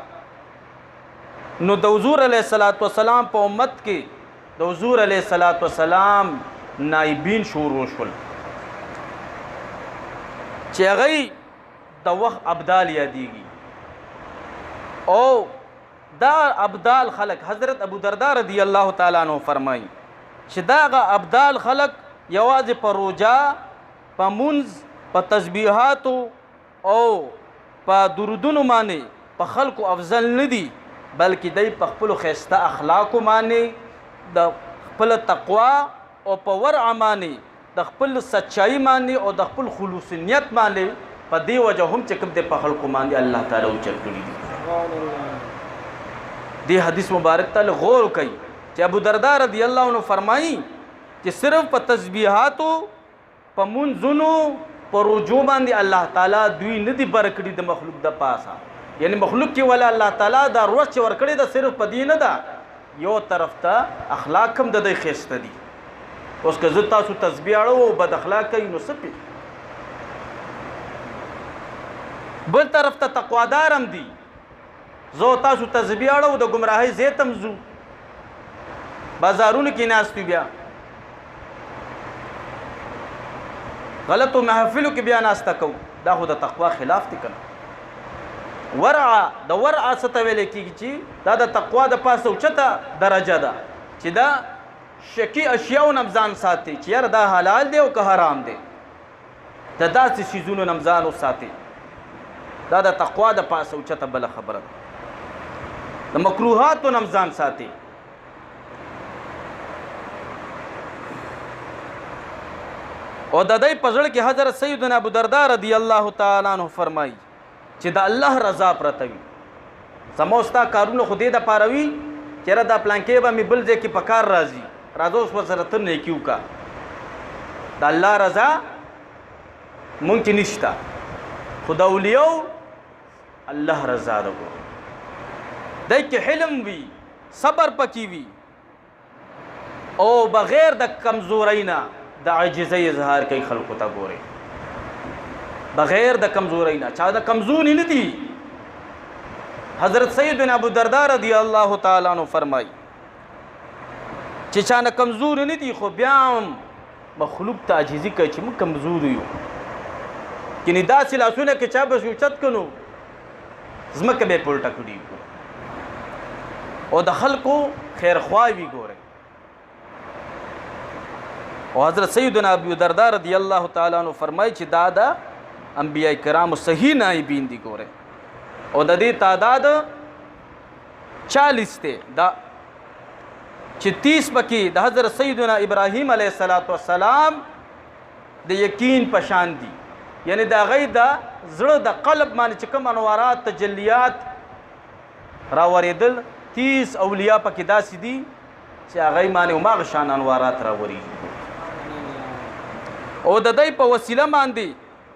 [SPEAKER 1] نو د حضور علیه الصلاۃ والسلام په امت کې د حضور علیه الصلاۃ والسلام نائبین شروع شول چې هغه د وخت ابدال یادېږي او دا ابدال خلق حضرت ابو درداء رضی الله تعالی عنہ فرمایي چې دا ابدال خلق یوازې په روجا په منځ په تسبیحات او په درودونو باندې په خلکو افضل نه دي بلکې دای په خپل خسته اخلاق باندې د خپل تقوا او په ورع باندې د خپل سچای باندې او د خپل خلوص نیت باندې په دی وجه هم چې کوم د په خلکو باندې الله تعالی او چت کړی دي دی حدیث مبارک ته غور کوي چې ابو درداء رضی الله عنه فرمایي چې صرف په تسبیحاتو په منځونو په رجوع باندې الله تعالی دوی نه دي برکړي د مخلوق د پاسه یعنی مخلوق کې ولا الله تعالی دا روح چې ورکړي د صرف په دین نه ده یو طرف ته اخلاق هم د دې خسته دي اوس که زه تاسو تسبیح اړو او بد اخلاق کوي نو سپي بل طرف ته تقوادار هم دي زه تاسو تسبیح اړو د گمراهۍ زیتم زو بازارونو کې ناستو بیا غلط و محفلو کې بیا ناسته کو دا خو د تقوا خلاف دي کنه ورع د ورع څه ته ویل کېږي چې دا د تقوا د پاسه اوچته درجه ده چې دا شکی اشیاء نمځان ساتي چې یاره دا حلال دی او که حرام دی د داسې شیزونو نمځان وساتي دا د تقوا د پاسه اوچته بله خبره ده د مکروهاتو نمځان ساتي او د دې په زړه کې حضرت سیدنا ابو الدرداء رضی الله تعالی عنہ فرمایي چې د الله رضا پرته وي سموستا کارونه خو دې د پاروي چیرې دا پلان کې به می بل ځای کې پکار راځي راځو اوس سره ته نه کیو کا د الله رضا مونږ کې نشته خدا اولیو الله رضا دغه دای کې حلم وي صبر پکې وي او بغیر د کمزورینا د عاجزۍ اظهار کوي خلکو ته ګوري بغیر د کمزورینا چا د کمزوري نه دي حضرت سیدنا ابو الدرداء رضی الله تعالی عنہ فرمای چې چا نه کمزور نه دي خو بیا مخلوق ته عاجزي کوي چې موږ کمزور یو کینی داسې لاسونه کې چا به شوچت کنو زمکه به پورته کړی او د خلکو خیر خواوي ګوره او حضرت سیدنا ابو الدرداء رضی الله تعالی عنہ فرمای چې دا د انبیاء کرام صحیح نائبین دي ګوره او د دې تعداد 40 ته دا چې 30 پکې د حضرت سیدنا ابراهیم علیه السلام د یقین پشان دي یعنی دا غي د زړه د قلب باندې چې کوم انوارات تجلیات راوریدل 30 اولیاء پکې داسې دي چې هغه باندې عمر شان انوارات راوري او د دې په وسیله باندې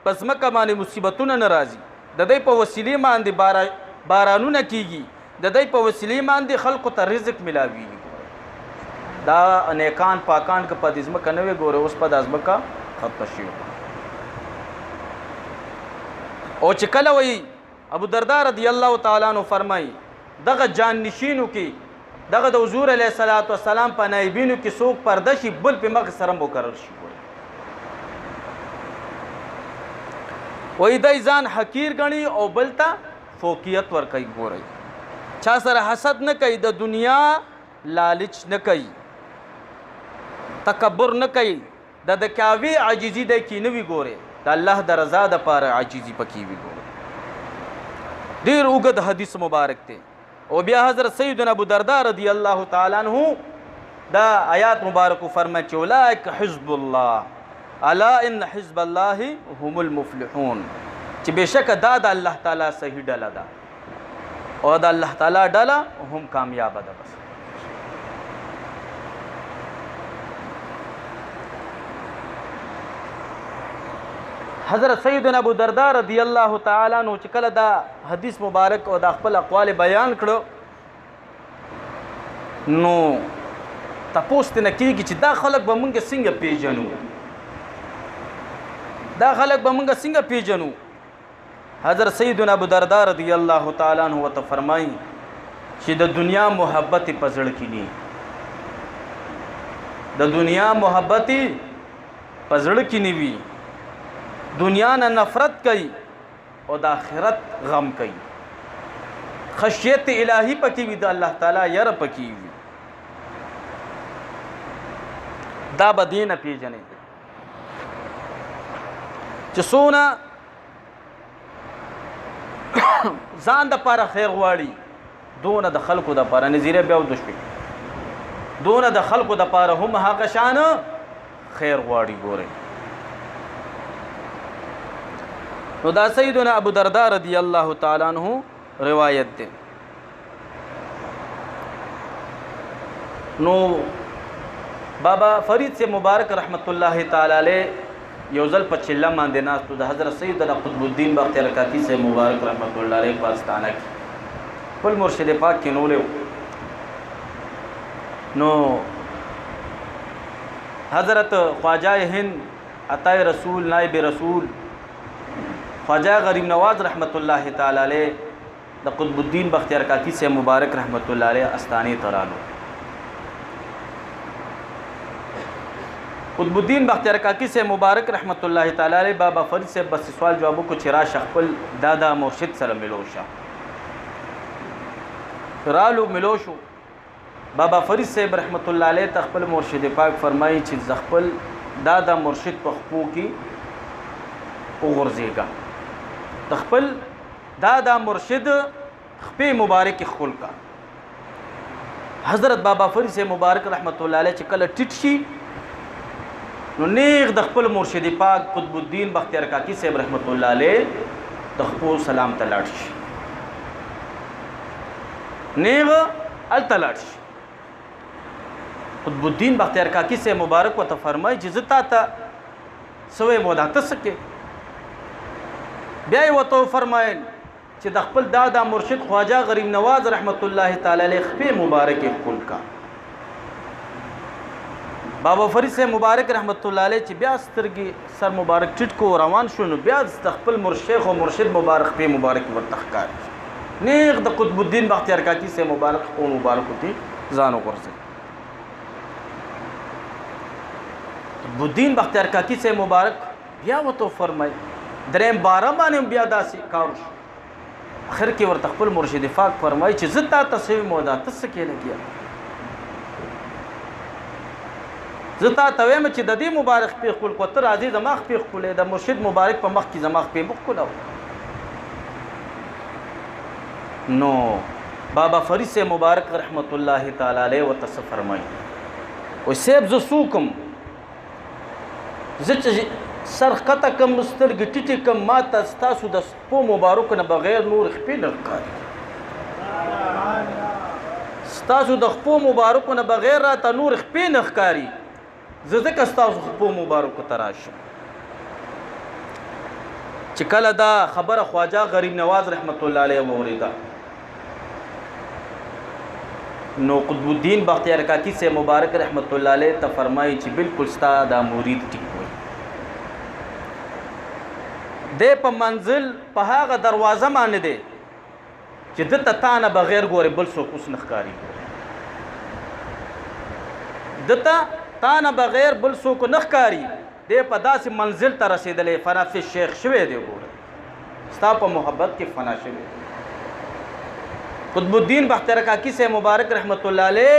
[SPEAKER 1] پس مکه باندې مصیبتونه ناراضي د دې په وسیله باندې بارانونه کیږي د دې په وسیله باندې خلکو ته رزق ملاوي دا نیکان پاکان که په دې ځمکه نه وي ګوره اوس په داس ځمکه ختم شي او چې کله وي ابو الدرداء رضی الله تعالی عنہ فرمای دغه جان نشینو کې دغه د حضور علیه السلام په نائبینو کې څوک پرده شي بل په مخ سره مقرر شي وای دای ځان حقیر غني او بلتا فوقیت ور کوي ګوري چا سره حسد نه کوي د دنیا لالچ نه کوي تکبر نه کوي د کاوی عاجزی د کی نه وی ګوره د الله د رضا د پاره عاجزی پکې وی ګوره ډیر وګد حدیث مبارک ته او بیا حضرت سیدنا ابو الدرداء رضی الله تعالی عنہ دا آیات مبارک فرمایي چې اولئک حزب الله الا ان حزب الله هم المفلحون چې بشک دا د الله تعالی صحیح ډله ده او د الله تعالی ډله هم کامیاب ده بس حضرت سیدنا ابو الدرداء رضی الله تعالی عنہ چې کله دا حدیث مبارک او د خپل اقوال بیان کړو نو تاسو ته نکیږي چې دا خلک به مونږ څنګه پیژنو دا خلق به مونږ څنګه پیژنو حضرت سیدنا ابو الدرداء رضی الله تعالی عنہ وت فرمایي چې د دنیا محبت په زړه کې ني د دنیا محبت په زړه کې ني وي دنیا نه نفرت کوي او د آخرت غم کوي خشیت الهی پکې وي د الله تعالی ير پکې وي دا بدینه پیژنې چې سونه ځان د پاره خیر غواړي دونه د خلکو د پاره نذیره بیا د شپې دونه د خلکو د پاره هم هغه شان خیر غواړي ګوره نو دا سیدنا ابو الدرداء رضی الله تعالی عنہ روایت ده نو بابا فرید سے مبارک رحمت الله تعالی علیہ یوزل په چله باندې ناستو د حضرت سیدنا قطب الدین بختیار کاکی سے مبارک رحمت الله علیہ پاکستان کې خپل مرشد پاک کې نو نو حضرت خواجہ ہند عطا رسول نائب رسول خواجہ غریب نواز رحمت الله تعالی علیہ د قطب الدین بختیار کاکی سے مبارک رحمت الله علیہ استانی ترانو قطب الدین بختیار کاکی سے مبارک رحمت الله تعالی علیہ بابا فرید سے بس سوال جوابو کو چرا شخپل دادا مرشد سره ملوشا رالو ملوشو بابا فرید سے رحمت الله علیہ تخپل مرشد پاک فرمایي چې زخپل دادا مرشد په خپو کې وګرځيګا تخپل دادا مرشد خپې مبارک خپل کا حضرت بابا فرید سے مبارک رحمت الله علیہ چې کله ټټ شي نو نیغ د خپل مرشد پاک قطب الدین بختیار کاکی صاحب رحمت الله علیه د خپل سلام ته لاړ شي، نیغ ال ته لاړ شي. قطب الدین بختیار کاکی صاحب مبارک وته فرمایي چې زه تا ته سوې مودا ته سکه. بیا یې وته فرمایل چې د خپل دادا مرشد خواجه غریب نواز رحمت الله تعالی علیه خپې مبارک خپل کا بابا فرید سے مبارک رحمت الله علیه چې بیا سترګي سر مبارک ټټ کو روان شو، نو بیا د خپل مرشد او مرشد مبارک په مبارک ورته ښکار نیغ د قطب الدین بختیار کاکی سے مبارک او مبارک ہوتی ځانو ورسه. قطب الدین بختیار کاکی سے مبارک بیا وته فرمای دریم بارہ باندې بیا داسې کار شو. اخر کې ورته خپل مرشد پاک فرمای چې زه تا ته مودا ته څه کې لګیا، زه تا ته وایم چې د دې مبارک په خپل کوتر راځي زما په خپل د مرشد مبارک په مخ کې زما په مخ کولاو. نو بابا فرید سے مبارک رحمت الله تعالی علیه وتصف فرمای او سیب ز سوکم زه سر قطه کم سترګې ټیټې کم ما ته ستاسو د سپو مبارک نه بغیر نور خپې نه ښکاري، ستاسو د خپو مبارک نه بغیر راته نور خپې نه ښکاري، زه ځکه ستاسو خپو مبارکو ته راشم. چې کله دا خبره خواجه غریب نواز رحمت الله علیه واورېده نو قطب الدین بختیار کاکی سے مبارک رحمت الله علیه ته فرمایي چې بالکل ستا دا مرید ټیک وي. د په منزل په هغه دروازه باندې دی چې دته تا نه بغیر ګورې بل څوک اوس نه ښکاري، دته تا نه بغیر بل څوک نه ښکاري، دی په داسې منزل ته رسېدلی فنا فی شیخ شوی دی، ګوره ستا په محبت کې فنا شوی دی. قطب الدین بختیار کاکی سے مبارک رحمت الله علیه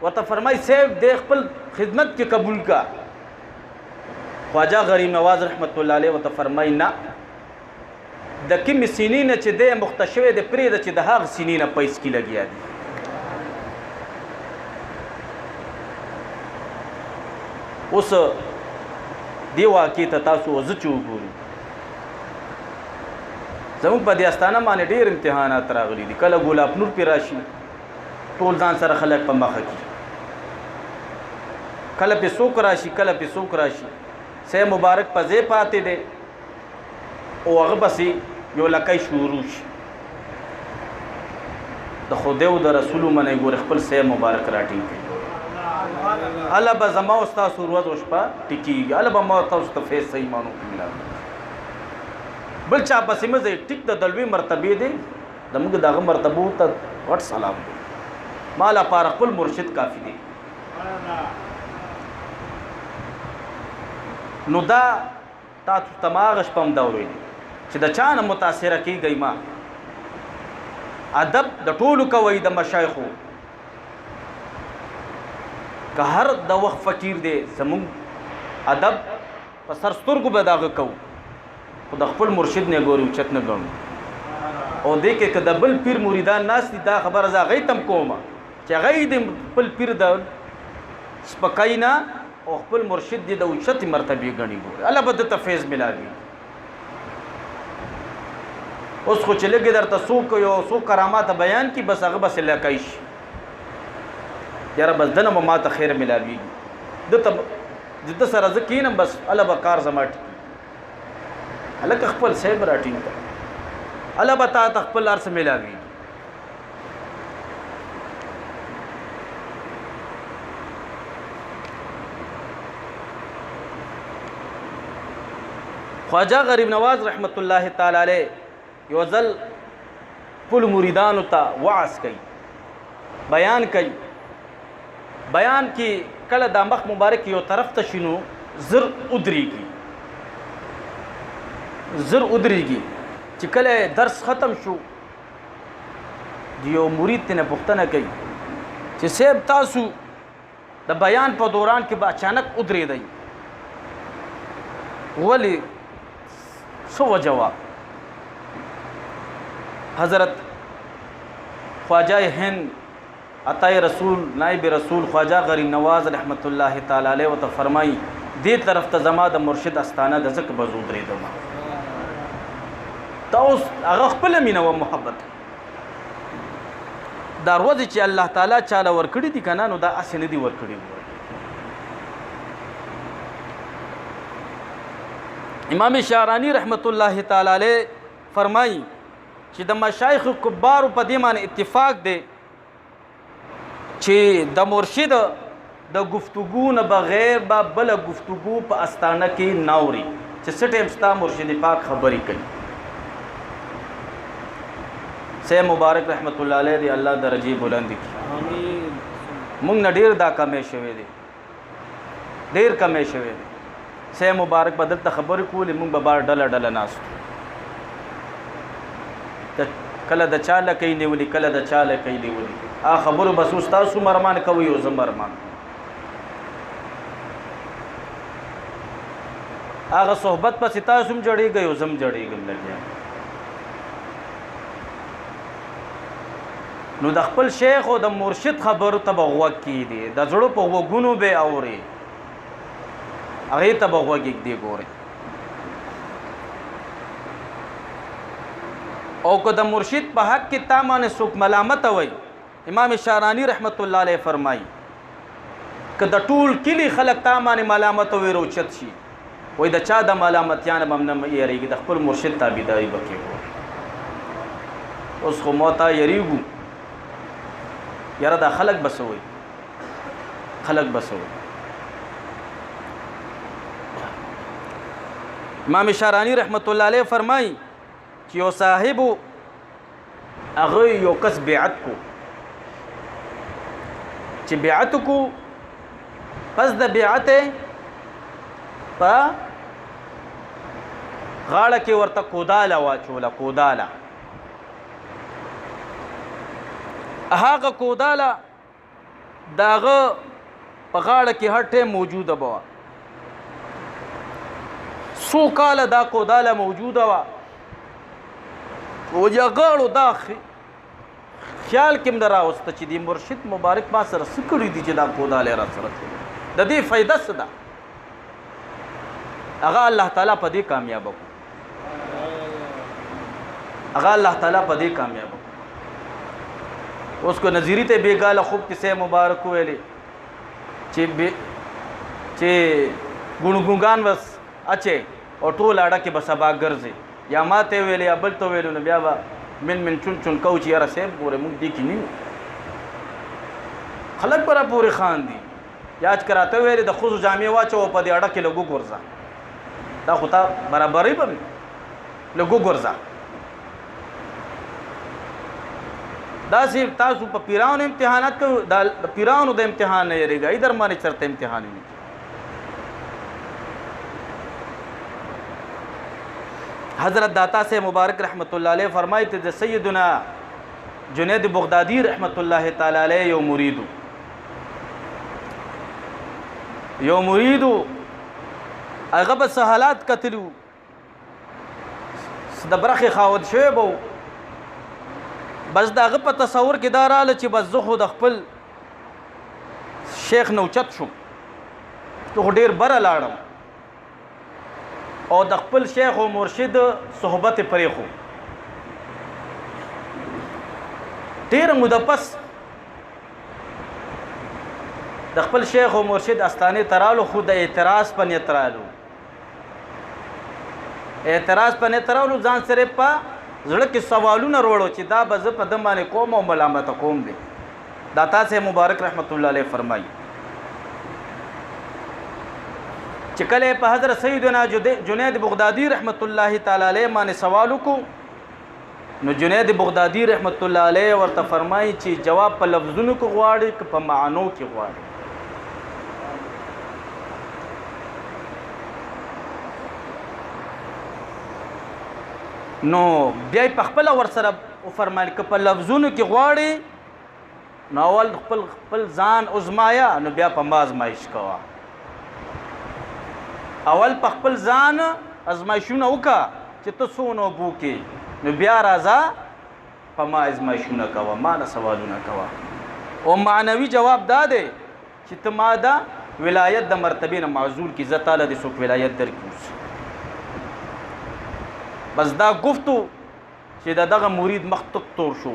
[SPEAKER 1] ورته فرمایي صاحب د خپل خدمت کې قبول کا. خواجه غریب نواز رحمت الله علیه وته فرمای نه د کوم سینې نه چې د مختشوي د پرې د چې د هغه سینې نه پیس کې لګیا دي. اوس دی واقع ته تاسو وځو وګورئ زموږ په دې استانه باندې ډېر امتحانات راغلي دي. کله ګلاب نور پې راشي ټول ځان سره خلک په مخه کړي، کله پې څوک راشي کله پې څوک راشي، سه مبارک په ځای پاتې دی او هغه پسې یو لکۍ شروع شي د خدای او د رسولو منې ګورې خپل سه مبارک راټینګ کړي. الله به زما او ستاسو ورځ او شپه ټیکېږي، الله به ما تاسو ته فیض صحیح مانو کړي. بل چا پسې مزه ټیک د دلوي مرتبه دی زموږ دغه مرتبو ته غټ سلام دی، مالا پاره خپل مرشد کافي دی. نو دا تاسو تماغ شپم دا وروي چې د چا نه متاثره کیږي. ما ادب د ټولو کوي د مشایخو که هر د وخت فقیر دی زموږ ادب په سر سترګو به داغه کوو خو د خپل مرشد نه ګوري اوچت نه ګڼو. او دې کې که د بل پیر مریدان ناست دي دا خبره زه هغوی ته هم کوم چې هغوی د خپل پیر د سپکۍ نه او خپل مرشد دې د اوچتې مرتبې ګڼي. ګوري الله به دته فیض ملاوي. اوس خو چې لږې درته څوک یو څو کرامات بیان کړي بس هغه بس لکۍ شي یاره بس دنه به ما ته خیر ملاویږي، د سره زه کښېنم بس الله به کار زما ټیکي. هلکه خپل صاحب راټینګ کړه الله به تا ته خپل هر څه ملاویږي. خواجه غریب نواز رحمت الله تعالی علیه یو ځل خپل مریدانو ته وعظ کوي، بیان کوي. بیان کې کله دا مخ مبارک یو طرف ته شنو زر ادریږي چې کله درس ختم شو دیو مرید ته پوښتنه کوي چې صاحب تاسو د بیان په دوران کې به اچانک ادریدئ ولی څه وجواب؟ حضرت خواجہ ہند عطائے رسول نائب رسول خواجہ غریب نواز رحمت اللہ تعالی علیہ وت فرمائی دې طرف ته زما د مرشد استانه د ځکه به زه ودرېدم ته اوس هغه خپله مینه و محبت دا ورځې چې الله تعالی چاله ورکړي دي که نه نو دا هسې نه دي ورکړي امام شعرانی رحمت الله تعالی علیه فرمایي چې د مشایخ کبارو په دې باندې اتفاق دی چې د مرشد د گفتگو نه بغیر به بله گفتگو په استانه کې ناوري چې څه ټایم ستا مرشد پاک خبرې کوي سید مبارک رحمت الله علیه دی الله درجه بلند کړي موږ نه ډېر دا کمې شوی دی ډېر کمې شوی دی سید مبارک به دلته خبرې کولې موږ به بار ډله ډله ناستو کله د چا لکۍ نیولي کله د چا لکۍ نیولي خبرو بس اوس تاسو مرمان کوئ او زه مرمان هغه صحبت پسې تاسو هم جوړېږئ او زه هم جوړېږم لګیا نو د خپل شیخ او د مرشد خبرو ته به غوږ کېدي د زړه په غوږونو به اوري هغې ته به غوږ ږدي ګورئ او که د مرشد په حق کې تا باندې څوک ملامته وي امام شعرانی رحمت الله علیه فرمایي که د ټول کلي خلک تا باندې ملامته وي روچت شي وایي د چا د ملامتیا نه به هم نه یېرېږي د خپل مرشد تابعداري به کوي اوس خو ما تا یېرېږو یاره دا خلک به څه وایي خلک به څه وایي امام شعرانی رحمت الله علیه فرمایي چې یو صاحبو هغه یو کس بیعت کو چې بیعت کو پس د بیعت په غاړه کې ورته کوداله واچوله کوداله هغه کوداله د هغه په غاړه کې هر ټایم موجوده به وه څو کاله دا کوداله موجوده وه او یا غاړو دا خیال کې م نه راوسته چې د مرشد مبارک ما سره څه کړي دي چې دا کوداله را سره د دې فایده څه ده هغه الله تعالی په دې کامیابه کو هغه الله تعالی په دې کامیابه کو اوس کو نظیری ته بیګاله خوب کیسه مبارک ویلې چې ګونګان بس اچي او ټول اړه کې بس ابا ګرځي یا ماته ویلې یا بل ته ویلو نو بیا به من چون چون کو چې یاره صاحب پورې موږ دي کې نه خلک برا پورې خان دي یاد کراته ویلې د خوځو جامې واچو په دې اړه کې لګو ګورځه دا خو ته برابرې به لګو ګورځه دا صرف تاسو په پیرانو امتحانات کوو د پیرانو د امتحان نه یېرېږئ در باندې چرته امتحان نه حضرت داتا سے مبارک رحمت الله علیه فرمایي ته د سیدنا جنید بغدادي رحمت الله تعالی علیه یو مریدو هغه به سهالات کتلو د برخې خاوند شوی به بس د هغه په تصور کې دا راغله چې بس زه خو د خپل شیخ نه اوچت شوم زه خو ډېر بره لاړم او د خپل شیخ او مرشد صحبت پرېښو ډېره موده پس د خپل شیخ او مرشد استانې ته رالو خو د اعتراض په نیت رالو ځان سره په زړه کې سوالونه وروړو چې دا به زه په ده باندې کوم او ملامته کوم دی داتا سے مبارک رحمت الله علیه فرمایي چې کله په حضرت سیدنا جنید بغدادي رحمت الله تعالی علیه باندې سوال وکړو نو جنید بغدادي رحمت الله علیه ورته فرمایي چې جواب په لفظونو کې غواړي که په معنو کې غواړي نو بیا په خپل ور سره فرمایل که په لفظونو کې غواړي نو اول خپل ځان ازمایا نو بیا په ما ازمایش کوه اول په خپل ځان ازمایشونه وکړه چې ته څونه اوبو کې نو بیا راځه په ما ازمایشونه کوه ما نه سوالونه کوه او معنوي جواب دا دی چې ته ما دا ولایت د مرتبه نه معزول کی زه تعالی د څوک ولایت درکوم بس دا گفتو چې دغه مرید مخ تور شو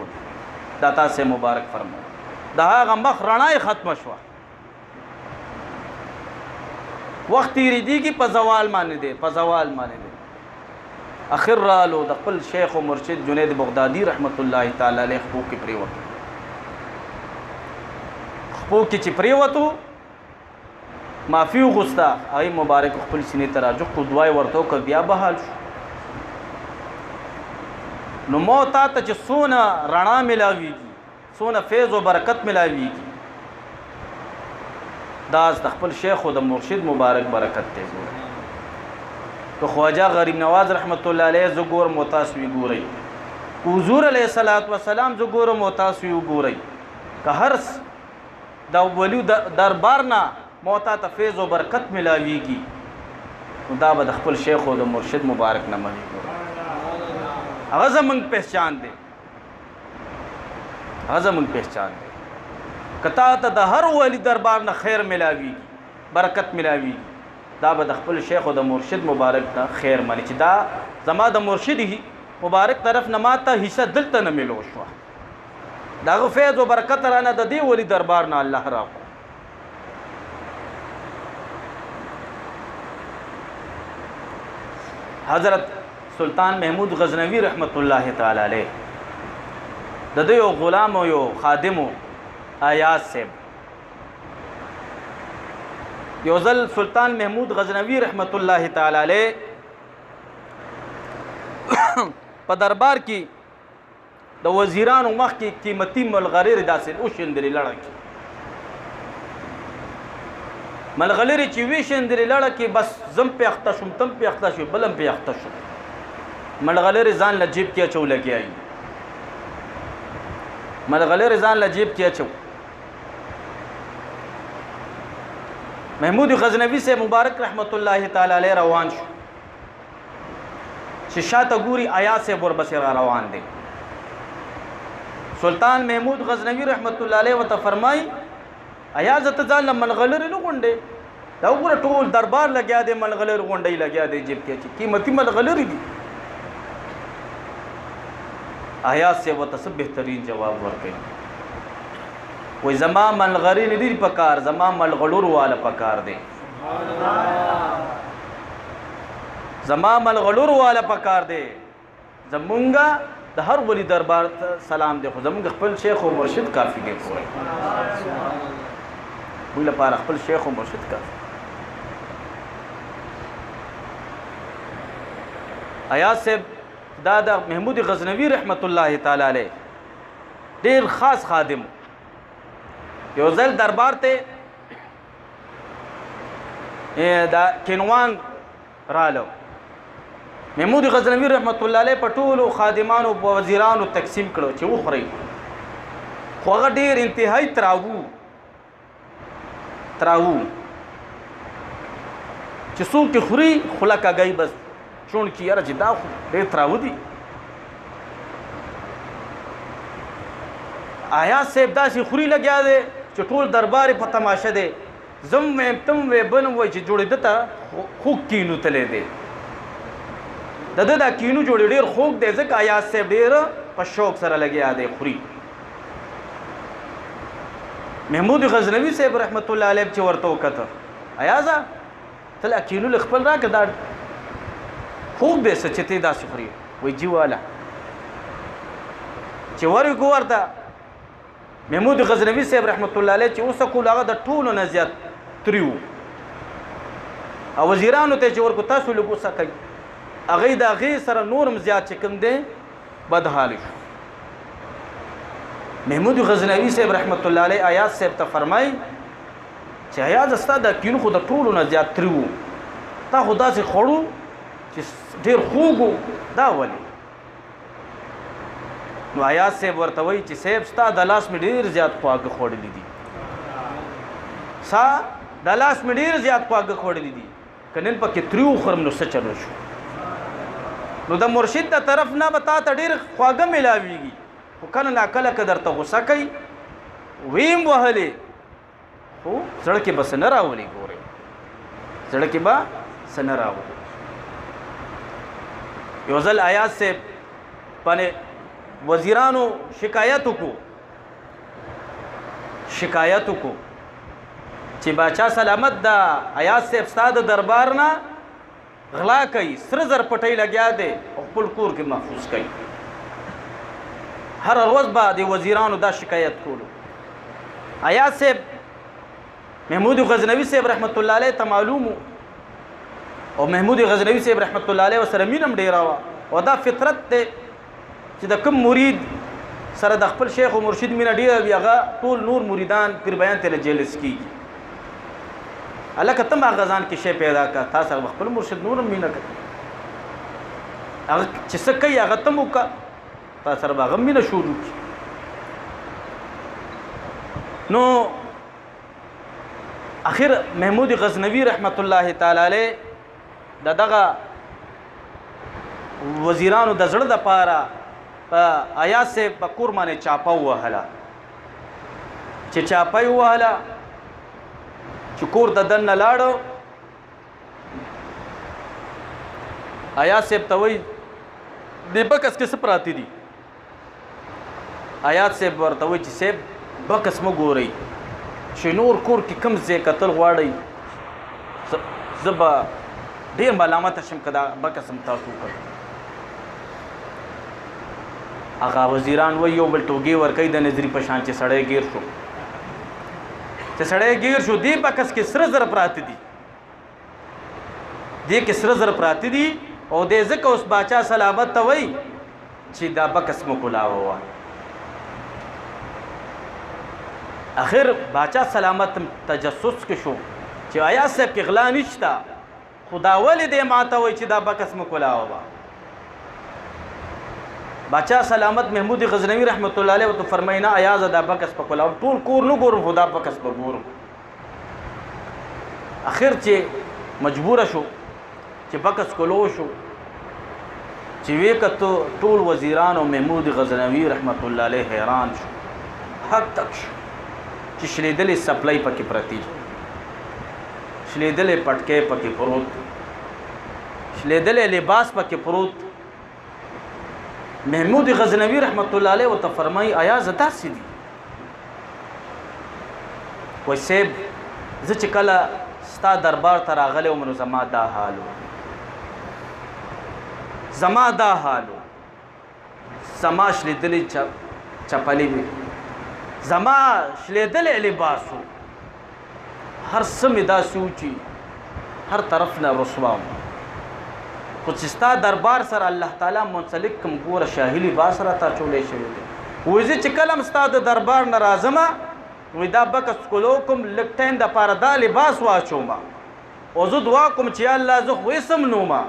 [SPEAKER 1] دا تاسو مبارک فرمو دا هغه مخ رڼای ختم شو وخت ریدیږي په زوال باندې دی په زوال باندې دی اخر رالو د خپل شیخ او مرشد جنید بغدادي رحمت الله تعالی علیه خو کې پریوت خو کې چې پریوتو معافی غوستا ای مبارک خپل سینې تراجو کو دعای ورته کو بیا بحال شو نو موت ته چې سونه رڼا ملاويږي سونه فیض او برکت ملاويږي دا د خپل شیخ او د مرشد مبارک برکت ته تو خواجه غریب نواز رحمت الله علیه زګور متاسوی ګوري حضور علیه الصلاۃ والسلام زګور متاسوی ګوري که هر دا ولی دربار نه موتا ته فیض او برکت ملاويږي دا به د خپل شیخ او د مرشد مبارک نه ملي هغه زمونږ پہچان دی هغه زمونږ پہچان دی کتا ته د هر ولی دربار نه خیر ملاويږي برکت ملاويږي دا به د خپل شیخ او د مرشد مبارک ته خیر ملي چې دا زما د مرشد مبارک طرف نه ماته حصہ دلته نه ملو شو دا فیض او برکت رانه د دې ولی دربار نه الله راکو حضرت سلطان محمود غزنوی رحمت الله تعالی علیه د دې یو غلام او یو خادم آیات صاحب یو ځل سلطان محمود غزنوی رحمت الله تعالی علیه په دربار کې د وزیرانو مخ کې قیمتي ملغلرې داسې وشندري لړه کې ملغلرې چې وشندري لړه کې بس زم په اخته شم تم په اخته شو بلم په اخته شو ملغلرې ځان له جیب کې اچو لګیایي ملغلرې ځان له جیب کې اچو محمود غزنوی سے مبارک رحمت الله تعالی علیہ روان شو چې شاته ګوري آیات سے ور بصیر روان دي سلطان محمود غزنوی رحمت الله علیہ وت فرمای آیات ته ځان ملغلر نه غونډه دا وګوره ټول دربار لګیا دي ملغلر غونډي لګیا دي جیب کې چې قیمتي ملغلر دي آیات سے وت سب بهترین جواب ورکړي وای زما ملغری نه دی پکار زما ملغلور والا پکار دی زما ملغلور والا پکار دی زمونږه د هر ولی دربار سلام دی خو زمونږ خپل شیخ او مرشد کافی دی کوی وی لپاره خپل شیخ او مرشد کافی آیات صاحب دا د محمود غزنوی رحمت الله تعالی علیه ډیر خاص خادم یو ځل دربار ته دا کینوان رالو محمود غزنوی رحمت الله علیه په ټولو خادمانو او وزیرانو تقسیم کړو چې وخوري خو هغه ډیر انتهایی تراوو چې څوک خوري خلک گئی بس چون کی یاره چې دا خو ډیر تراو دي آیات صاحب داسې خوري لګیا دی چې ټول دربار په تماشه دی زم ویم تم وی بن وای چې جوړې دته خوک کینو تلې دی د دا کینو جوړې ډیر خوک دی ځکه آیات صاحب ډیر په شوق سره لګیا دی خوري محمود غزنوی صاحب رحمت الله علیه چې ورته وکړه ایازه تل کینو خپل راکړه دا خوک دی سچته داسې خوري وای جی والا چې ورګو ورته محمود غزنوی صاحب رحمت الله علیه چې اوسه کول هغه د ټولو نه زیات تریو او وزیرانو ته چې ورکو تاسو لګو سکه هغه د هغه سره نورم زیات چې کوم دی بدحال شو محمود غزنوی صاحب رحمت الله علیه آیات صاحب ته فرمای چې آیات استاد کینو خو د ټولو نه زیات تریو تا خدا سي خړو چې ډیر خوګو دا ولي نو آیات صاحب ورته وای چې صاحب ستا د لاس مې ډیر زیات خواږه خوړلې دي سا د لاس مې ډیر زیات خواږه خوړلې دي کنن پکې تریو خرم نو څه چلو شو نو د مرشد د طرف نه بتا ته ډیر خواږه ملاويږي خو کنه لا کله درته غوسه کوي ویم وهلې خو زړه کې بس نه راولي ګورې زړه کې به څه نه راولي یو ځل ایاز صاحب باندې وزیرانو شکایت وکړو چې باچا سلامت دا ایاز صاحب ستا د دربار نه غلا کوي سره زر پټۍ لګیا دی او خپل کور کې محفوظ کوي هر ورځ به د وزیرانو دا شکایت کولو ایاز صاحب محمود غزنوي صاحب رحمت الله علیه ته معلوم او محمود غزنوي صاحب رحمت الله علیه سره مینم ډیره وه او دا فطرت دی چې د کوم مرید سره د خپل شیخ او مرشد مینه ډیره وي هغه ټول نور مریدان پیر بیان ته جلس کیږي هلکه ته ما غزان کې شی پیدا کړه تا سره خپل مرشد نورم مینه کوي هغه چې څه کوي هغه ته م وکړه تا سره به هغه مینه شروع کړي نو اخر محمود غزنوي رحمت الله تعالی علیه دغه وزیرانو د زړه د پاره ایاز صاحب په کور باندې چاپه ووهله چې چاپه یې ووهله چې کور د دننه لاړو ایاز صاحب ته وایي دې بکس کې څه پراته دي ایاز صاحب ورته وایي چې صاحب بکس مه ګورئ چې نور کور کې کوم ځای کتل غواړئ زه به ډېر ملامته شم که دا بکس هم تاسو وکړ هغه وزیران وایي یو بل ټوګې ورکوي د نظري په شان چې سړی ګیر شو دې بکس کې سره زر پراته دي او دې ځکه اوس باچا سلامت ته وایي چې دا بکس مو کولاوه اخر باچا سلامت تجسس کې شو چې ایاز صاحب کې غلا نشته خدا ولې دې ماته وایي چې دا بکس مو کولاوه باچا سلامت محمود غزنوي رحمت الله علیه ورته فرمایي نه ایاز دا بکس په کولاوه ټول کور نه ګورم خو دا بکس به ګورم اخر چې مجبوره شو چې بکس کولو شو چې وی کتو ټول وزیران او محمود غزنوي رحمت الله علیه حیران شو حد تک شو چې شلیدلې سپلای پکې پرتی شلیدلې پټکې پکې پروت شلیدلې لباس پکې پروت محمود غزنوي رحمت الله علیه ورته فرمایي ایاز داسې دي وایي صاحب زه چې کله ستا دربار ته راغلی وم نو زما دا حالو زما شلیدلې چپلې وي زما شلیدلې لباسو هر څه مې داسې و چې هر طرف نه رسوا وم خو چې ستا دربار سره الله تعالی منسلک کوم ګوره شاهي لباس راته اچولی شوی دی وایي زه چې کله هم ستا د دربار نه راځمه وایي دا بکس کولو کوم لږ ټایم دپاره دا لباس واچومه او زه دعا کوم چې یا الله زه خو اسم نومه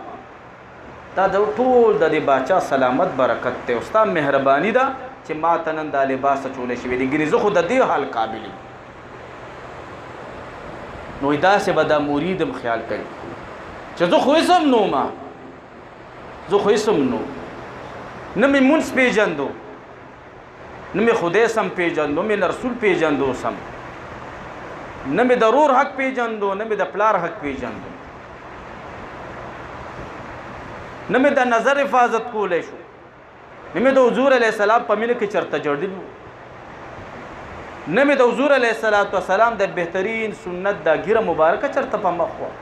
[SPEAKER 1] دا د ټول د دې باچا سلامت برکت دی او ستا مهرباني ده چې ما ته نن دا لباس اچولی شوی دی ګینې زه خو د دې حال قابل یم نو داسې به دا مرید هم خیال کوي چې زه خو اسم نومه نه مې مونځ پیژندو نه مې خدای سم پیژندو مې رسول پیژندو سم نه مې د رور حق پیژندو نه مې د پلار حق پیژندو نه مې د نظر حفاظت کولی شو نه مې د حضور علیه السلام په مینه کې چرته جړدلي نه مې د حضور علیه السلام د بهترین سنت دا ګیره مبارکه چرته په مخ وه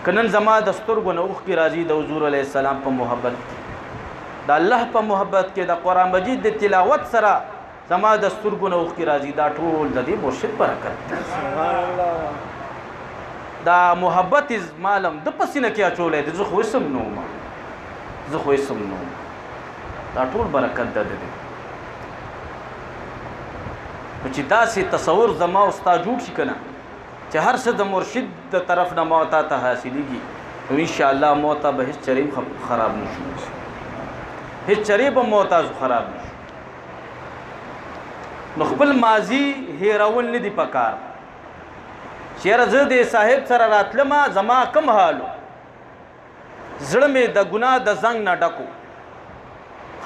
[SPEAKER 1] که نن زما د سترګو نه اوښکې راځي د حضور علیه السلام په محبت کې د الله په محبت کې د قرآن مجید د تلاوت سره زما د سترګو نه اوښکې راځي دا ټول د دې مرشد برکت دی دا محبت مالم د پسینه کې اچولی دی زه خو اسم نومه دا ټول برکت ده د دې چې داسې تصور زما او ستا جوړ شي که نه چې هر څه د مرشد د طرف نه ما تا ته حاصلېږي نو انشاءالله ما ته به هېڅ چرې خراب نه شو هېڅ چرې به ما تاسو خراب نه شو نو خپل ماضي هېرول نه دي پکار چې یاره زه د صاحب سره راتلمه زما کم حالو زړه مې د ګناه د زنګ نه ډکو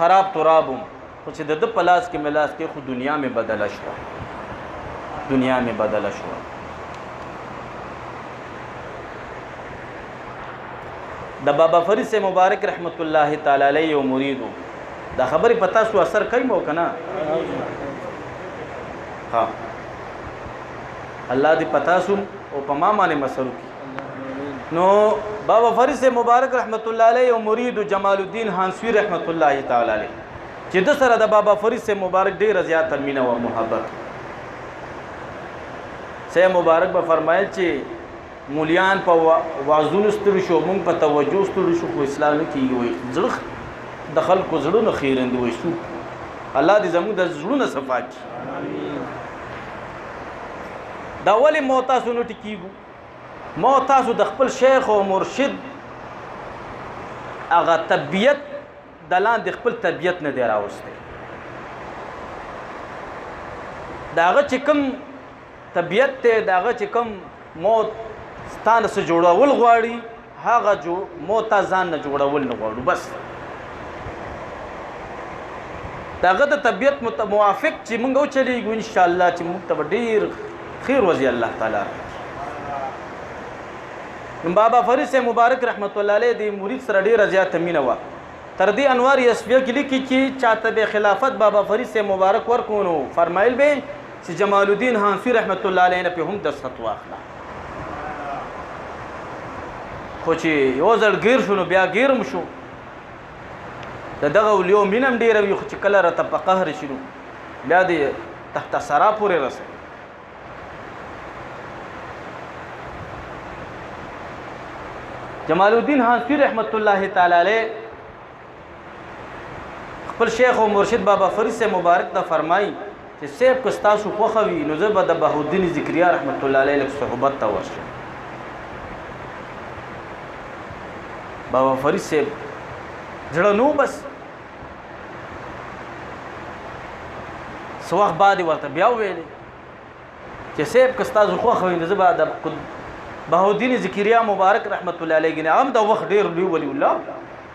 [SPEAKER 1] خراب تراب وم خو چې د ده په لاس کې مې لاس کې خو دنیا مې بدله شوه دنیا میں بدل شو. د بابا فرید سے مبارک رحمت الله تعالی علیه او مریدو دا خبرې پتا سو اثر کوي مو کنه. ها الله دې پتا سو او په ما باندې مسرو کی. نو بابا فرید سے مبارک رحمت الله علیه او مریدو جمال الدین حنسوی رحمت الله تعالی علیه چې د سره د بابا فرید سے مبارک ډیر زیات مینه او محبت. سے مبارک به فرمایل چې مولیان په وازونو ستړي شو، مونږ په توجه ستړي شو، خو اسلام نه کېږي. وایي زړه د خلکو زړونه خیرند وایي شو. الله دې زموږ د زړونه صفا کړي. دا ولې مو تاسو نه ټکېږو؟ مو تاسو د خپل شیخ او مرشد هغه طبیعت د لاندې خپل طبیعت نه دی راوستی. د هغه چې کوم طبیعت دی، د هغه چې کوم موت ستانه سره جوړول غواړي، هغه موت ځان نه جوړول نه غواړو. بس دغه د طبیعت موافق چې موږ وچلیږو ان شاء الله چې موږ ته ډیر خیر وځي الله تعالی. بابا فرید سے مبارک رحمت الله علیه دی مرید سره ډیره زیاته مینه وه. تر دې انوار یسفیه کې لیکي چې چاته به خلافت بابا فرید سے مبارک ورکونو فرمایل به چې جمال الدین حنفی رحمت الله علیه نه په هم دستخط واخله. خو چې یو ځل ګیر شو نو بیا ګیرم شو. د دغه اولیو مینه هم ډېره وي، خو چې کله راته په قهر شي نو بیا دې تحت سرا پورې رسوي. جمال الدین حنفی رحمت الله تعالی علیه خپل شیخ او مرشد بابا فرید سے مبارک ته فرمایي چې سیب که ستاسو خوښه وي نو زه به د بهاءالدین ذکریا رحمت الله علیه لږ صحبت ته ورشم. بابا فرید صاحب زړه نو بس څه وخت بعد ورته بیا وویلې چې صاحب که ستاسو خوښه وي نو زه به د بهاءالدین ذکریا مبارک رحمت الله علیه نه هم د وخت ډېر لوی ولی الله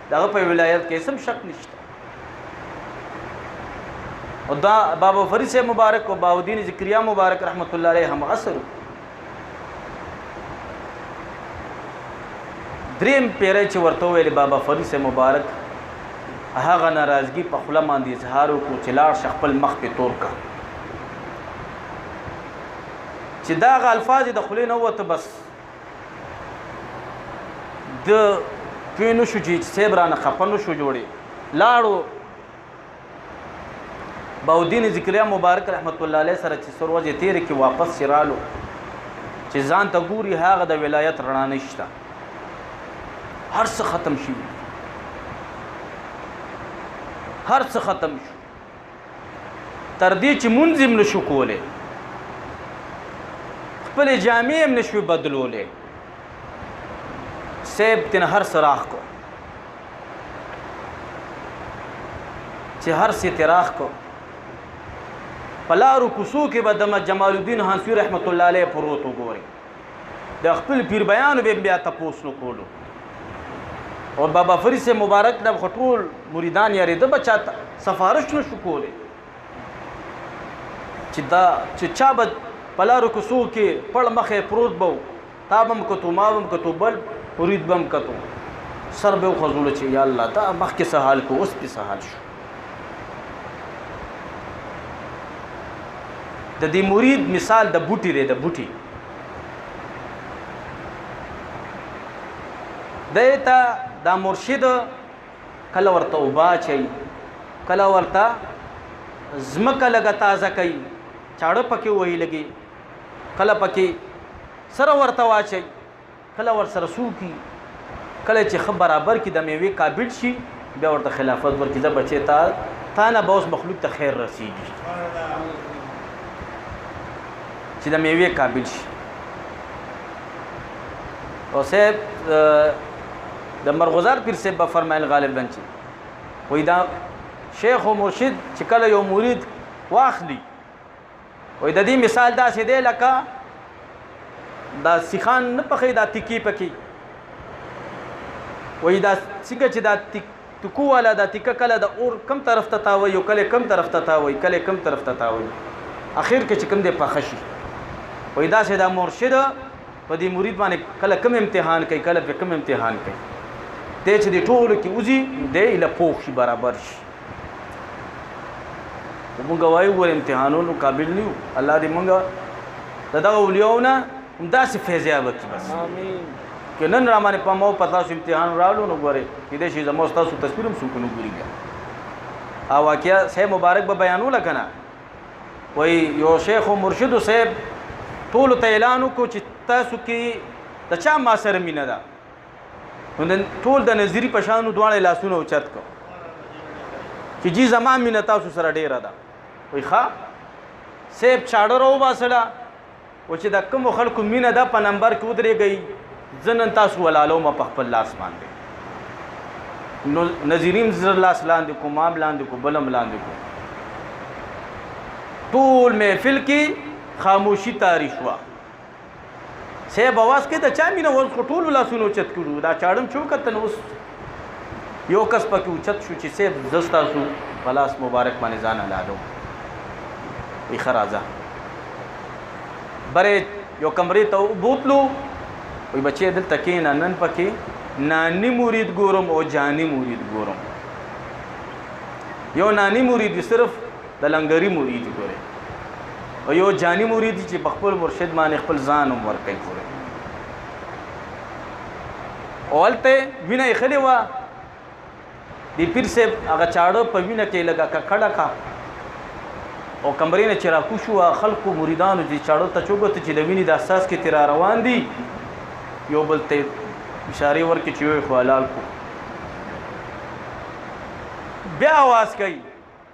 [SPEAKER 1] دغه په ولایت کې سم شک نشته. او دا بابا فرید صاحب مبارک او بهاءالدین ذکریا مبارک رحمت الله علیه هم عصر دریم پیری چې ورته ویل بابا فرید صاحب مبارک هغه ناراضګي په خوله باندې اظهار وکړو چې لاړ شه خپل مخ پې تور کا. چې دا هغه الفاظ د خولې نه ووته بس د پوه نه شو چې صاحب رانه خفه نه شو جوړې. لاړو بهاءالدین ذکریا مبارک رحمت الله علیه سره چې څو ورځې تېرې کې واپس چې رالو چې ځان ته ګوري هغه د ولایت رڼا نشته، هر څه ختم شي، هر څه ختم شو. تر دې چې مونځ هم نشو کولی، خپلې جامې هم نشوې بدلولی. صاحب تېنه هر څه راخ کو چې هر څه یې راخ کو. په لارو کوڅو کې به د جمال الدین حنفی رحمت الله علیه پروت وګورئ. د خپل پیر بیانو به بیا تپوس نه کولو. او بابا فرید سے مبارک د ټول مریدان یارېده به چاته سفارش نه شو کولی چې چا به په لارو کوڅو کې پړ مخې پروت به و، تا به هم کتو ما به هم کتو بل مرید به هم کتو، سر به وخوځولو چې یا الله دا مخکې څه حال کو اوس پې څه حال شو. د دې مرید مثال د بوټي دی، د بوټي دیتا دا مرشد کله ورته اوبه اچوي، کله ورته ځمکه لږه تازه کوي، چاړه پکې وهي لګي، کله پکې سره ورته واچوي، کله ورسره سوکي، کله چې ښه برابر کړي د میوې قابل شي بیا ورته خلافت ورکړي. زه بچې تا نه به اوس مخلوق ته خیر رسېږي چې د میوې قابل شي. او صاحب د مرغزار پیر صاحب به فرمایل غالبا چې وایي دا شیخ و مرشد چې کله یو مرید واخلي، وایي د دې مثال داسې دی لکه دا سیخان نه پخې دا تیکې پکې، وایي دا څنګه چې دا تکو والا دا تیکه کله د اور کم طرف ته تاوي او کله کم طرف ته تاوي، کله کم طرف ته تاوي، اخر کې چې کوم دی پخه شي وای داسې دا مرشد په دې مرید باندې کله کم امتحان کوي کله په کم امتحان کوي دی چې د ټولو کې وځي دی له پوخ شي برابر شي موږ وایو ور امتحانونو قابل نه یو الله دې موږ د دغه اولیاونه همداسې فیض یابه کړي بس آمین که نن را باندې په مو په تاسو امتحان راوړو نو ګورئ کېدای شي زموږ ستاسو تصویر هم څوک نه ګوري بیا او واقعه صاحب مبارک به بیانوله که نه وایي یو شیخ و مرشدو صاحب ټولو ته اعلان وکړو چې تاسو کې د چا ما سره مینه ده نو ټول د نظري په شانو دواړه لاسونه اوچت کړو چې جی زما مینه تاسو سره ډیره ده وایي ښه صاحب چاړه راوباسله و چې د کومو خلکو مینه ده په نمبر کې ودرېږئ زه نن تاسو ولالومه په خپل لاس باندې نو نظریم زر لاس لاندې کو مام لاندې کو بلم لاندې کو ټول محفل کې خاموشي تاری شوه صاحب اواز کې د چا مینه اوس خو ټولو لاسونه اوچت کړو دا چاړم چې وکتل نو اوس یو کس پکې اوچت شو چې صاحب زه ستاسو په لاس مبارک باندې ځان حلالوم وایي ښه راځه برې یو کمرې ته وبوتلو وایي بچې دلته کښېنه نن پکې نانی مرید ګورم او جانی مرید ګورم یو نانی مرید صرف د لنګري مرید ګوري او یو جانی مرید چې په خپل مرشد باندې خپل ځان هم ورکوي ګوري او هلته وینه یې خلې وه د پیر صاحب هغه چاړه په وینه کې لږه ککړه کا او کمرې نه چې راکوشو خلکو مریدانو چې چاړو ته چوګوته چې د وینې د اساس کې تیرا روان دي یو بل ته اشارې ورکړي چې یو خو حلال کو بیا आवाज کوي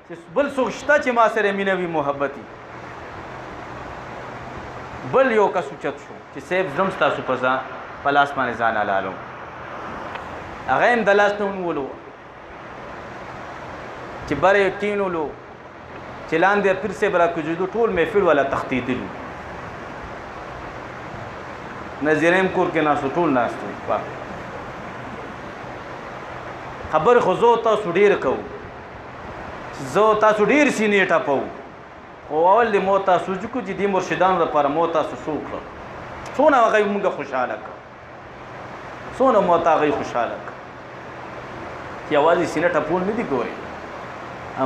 [SPEAKER 1] چې بل څوک شته چې ما سره مینه وي محبتي بل یو کس اوچت شو چې صاحب زم ستاسو په لاس باندې ځان حلالوم هغه هم د لاس نه ونیولو چې برې کینولو چې لاندې پیر صاحب راکوزېدو ټول محفل والا تښتېدلو نظریم کور کې ناستو ټول ناست وي خبرې خو زه تاسو ډېر کوو زه تاسو ډېر سینې ټپو خو اول دې مو تاسو جوکو چې دې مرشدانو لپاره مو تاسو څه وکړه څونه هغوی موږ خوشحاله کړه څونه مو ته هغوی خوشحاله کړه چې یوازې سینې ټپول نه دي ګورې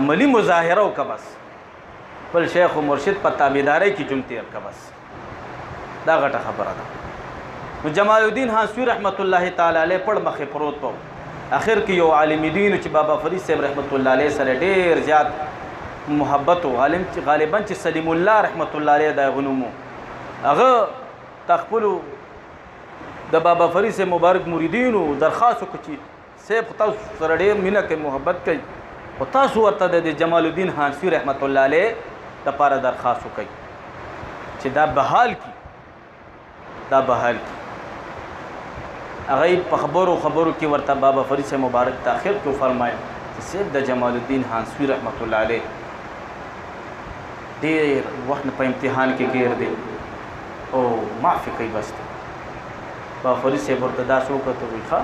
[SPEAKER 1] عملي مظاهره وکړه بس بل شیخ و مرشد په تابعدارۍ کې ژوند تېر کړه بس دا غټه خبره ده نو جمال الدین حاصوي رحمت الله تعالی علیه پړ مخې پروت و اخر کې یو عالم دین چې بابا فرید صاحب رحمت الله علیه سره ډېر زیات محبت و عالم چې غالبا چې سلیم الله رحمت الله علیه دا غنومو هغه تخپلو د بابا فرید صاحب مبارک مریدینو درخواست وکړي چې صاحب تاسو سره ډېر مینه کوي محبت کوي او تاسو ورته د جمال الدین حاصوي رحمت الله علیه دپاره درخواست وکړي چې دا بحال کړي هغه په خبرو کې ورته بابا فرید صاحب مبارک تاخیر کې فرمایل چې صاحب د جمال الدین حاصوي رحمت الله علیه ډېر وخت په امتحان کې ګیر دی او معافي کوي بس بابا فرید صاحب ورته داسې وکړه وایي ښه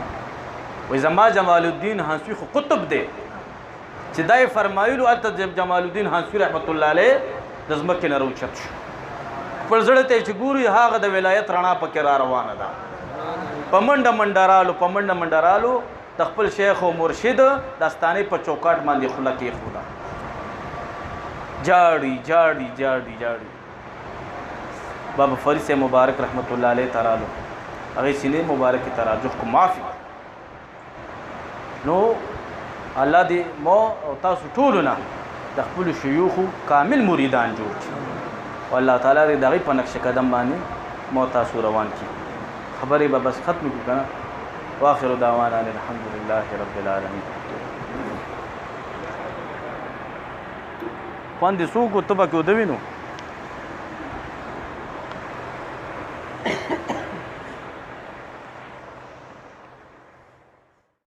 [SPEAKER 1] وایي زما جمال الدین حاصوي خو قطب دی چې دا یې فرمایلو هلته جمال الدین حاصوي رحمت الله علیه د ځمکې نه راوچت شو خپل زړه ته چې ګوري هغه د ولایت رڼا پکې را روانه ده په منډه رالو د خپل شیخ و مرشد داستانې په چوکاټ باندې خوله کېښوده جاړي بابا فرید صاحب مبارک رحمت الله علیه ته رالو هغې سینې مبارکې ته راجوخ کو معافي نو الله دې مو او تاسو ټولو نه د خپلو شیوخو کامل مریدان جوړ کړي او الله تعالی دې د هغې په نقش قدم باندې مو تاسو روان کړي خبرې به بس ختم کړو که نه واخر دعوانا الحمد لله رب العالمین خوند دې څوک و ته به کې ودوي نو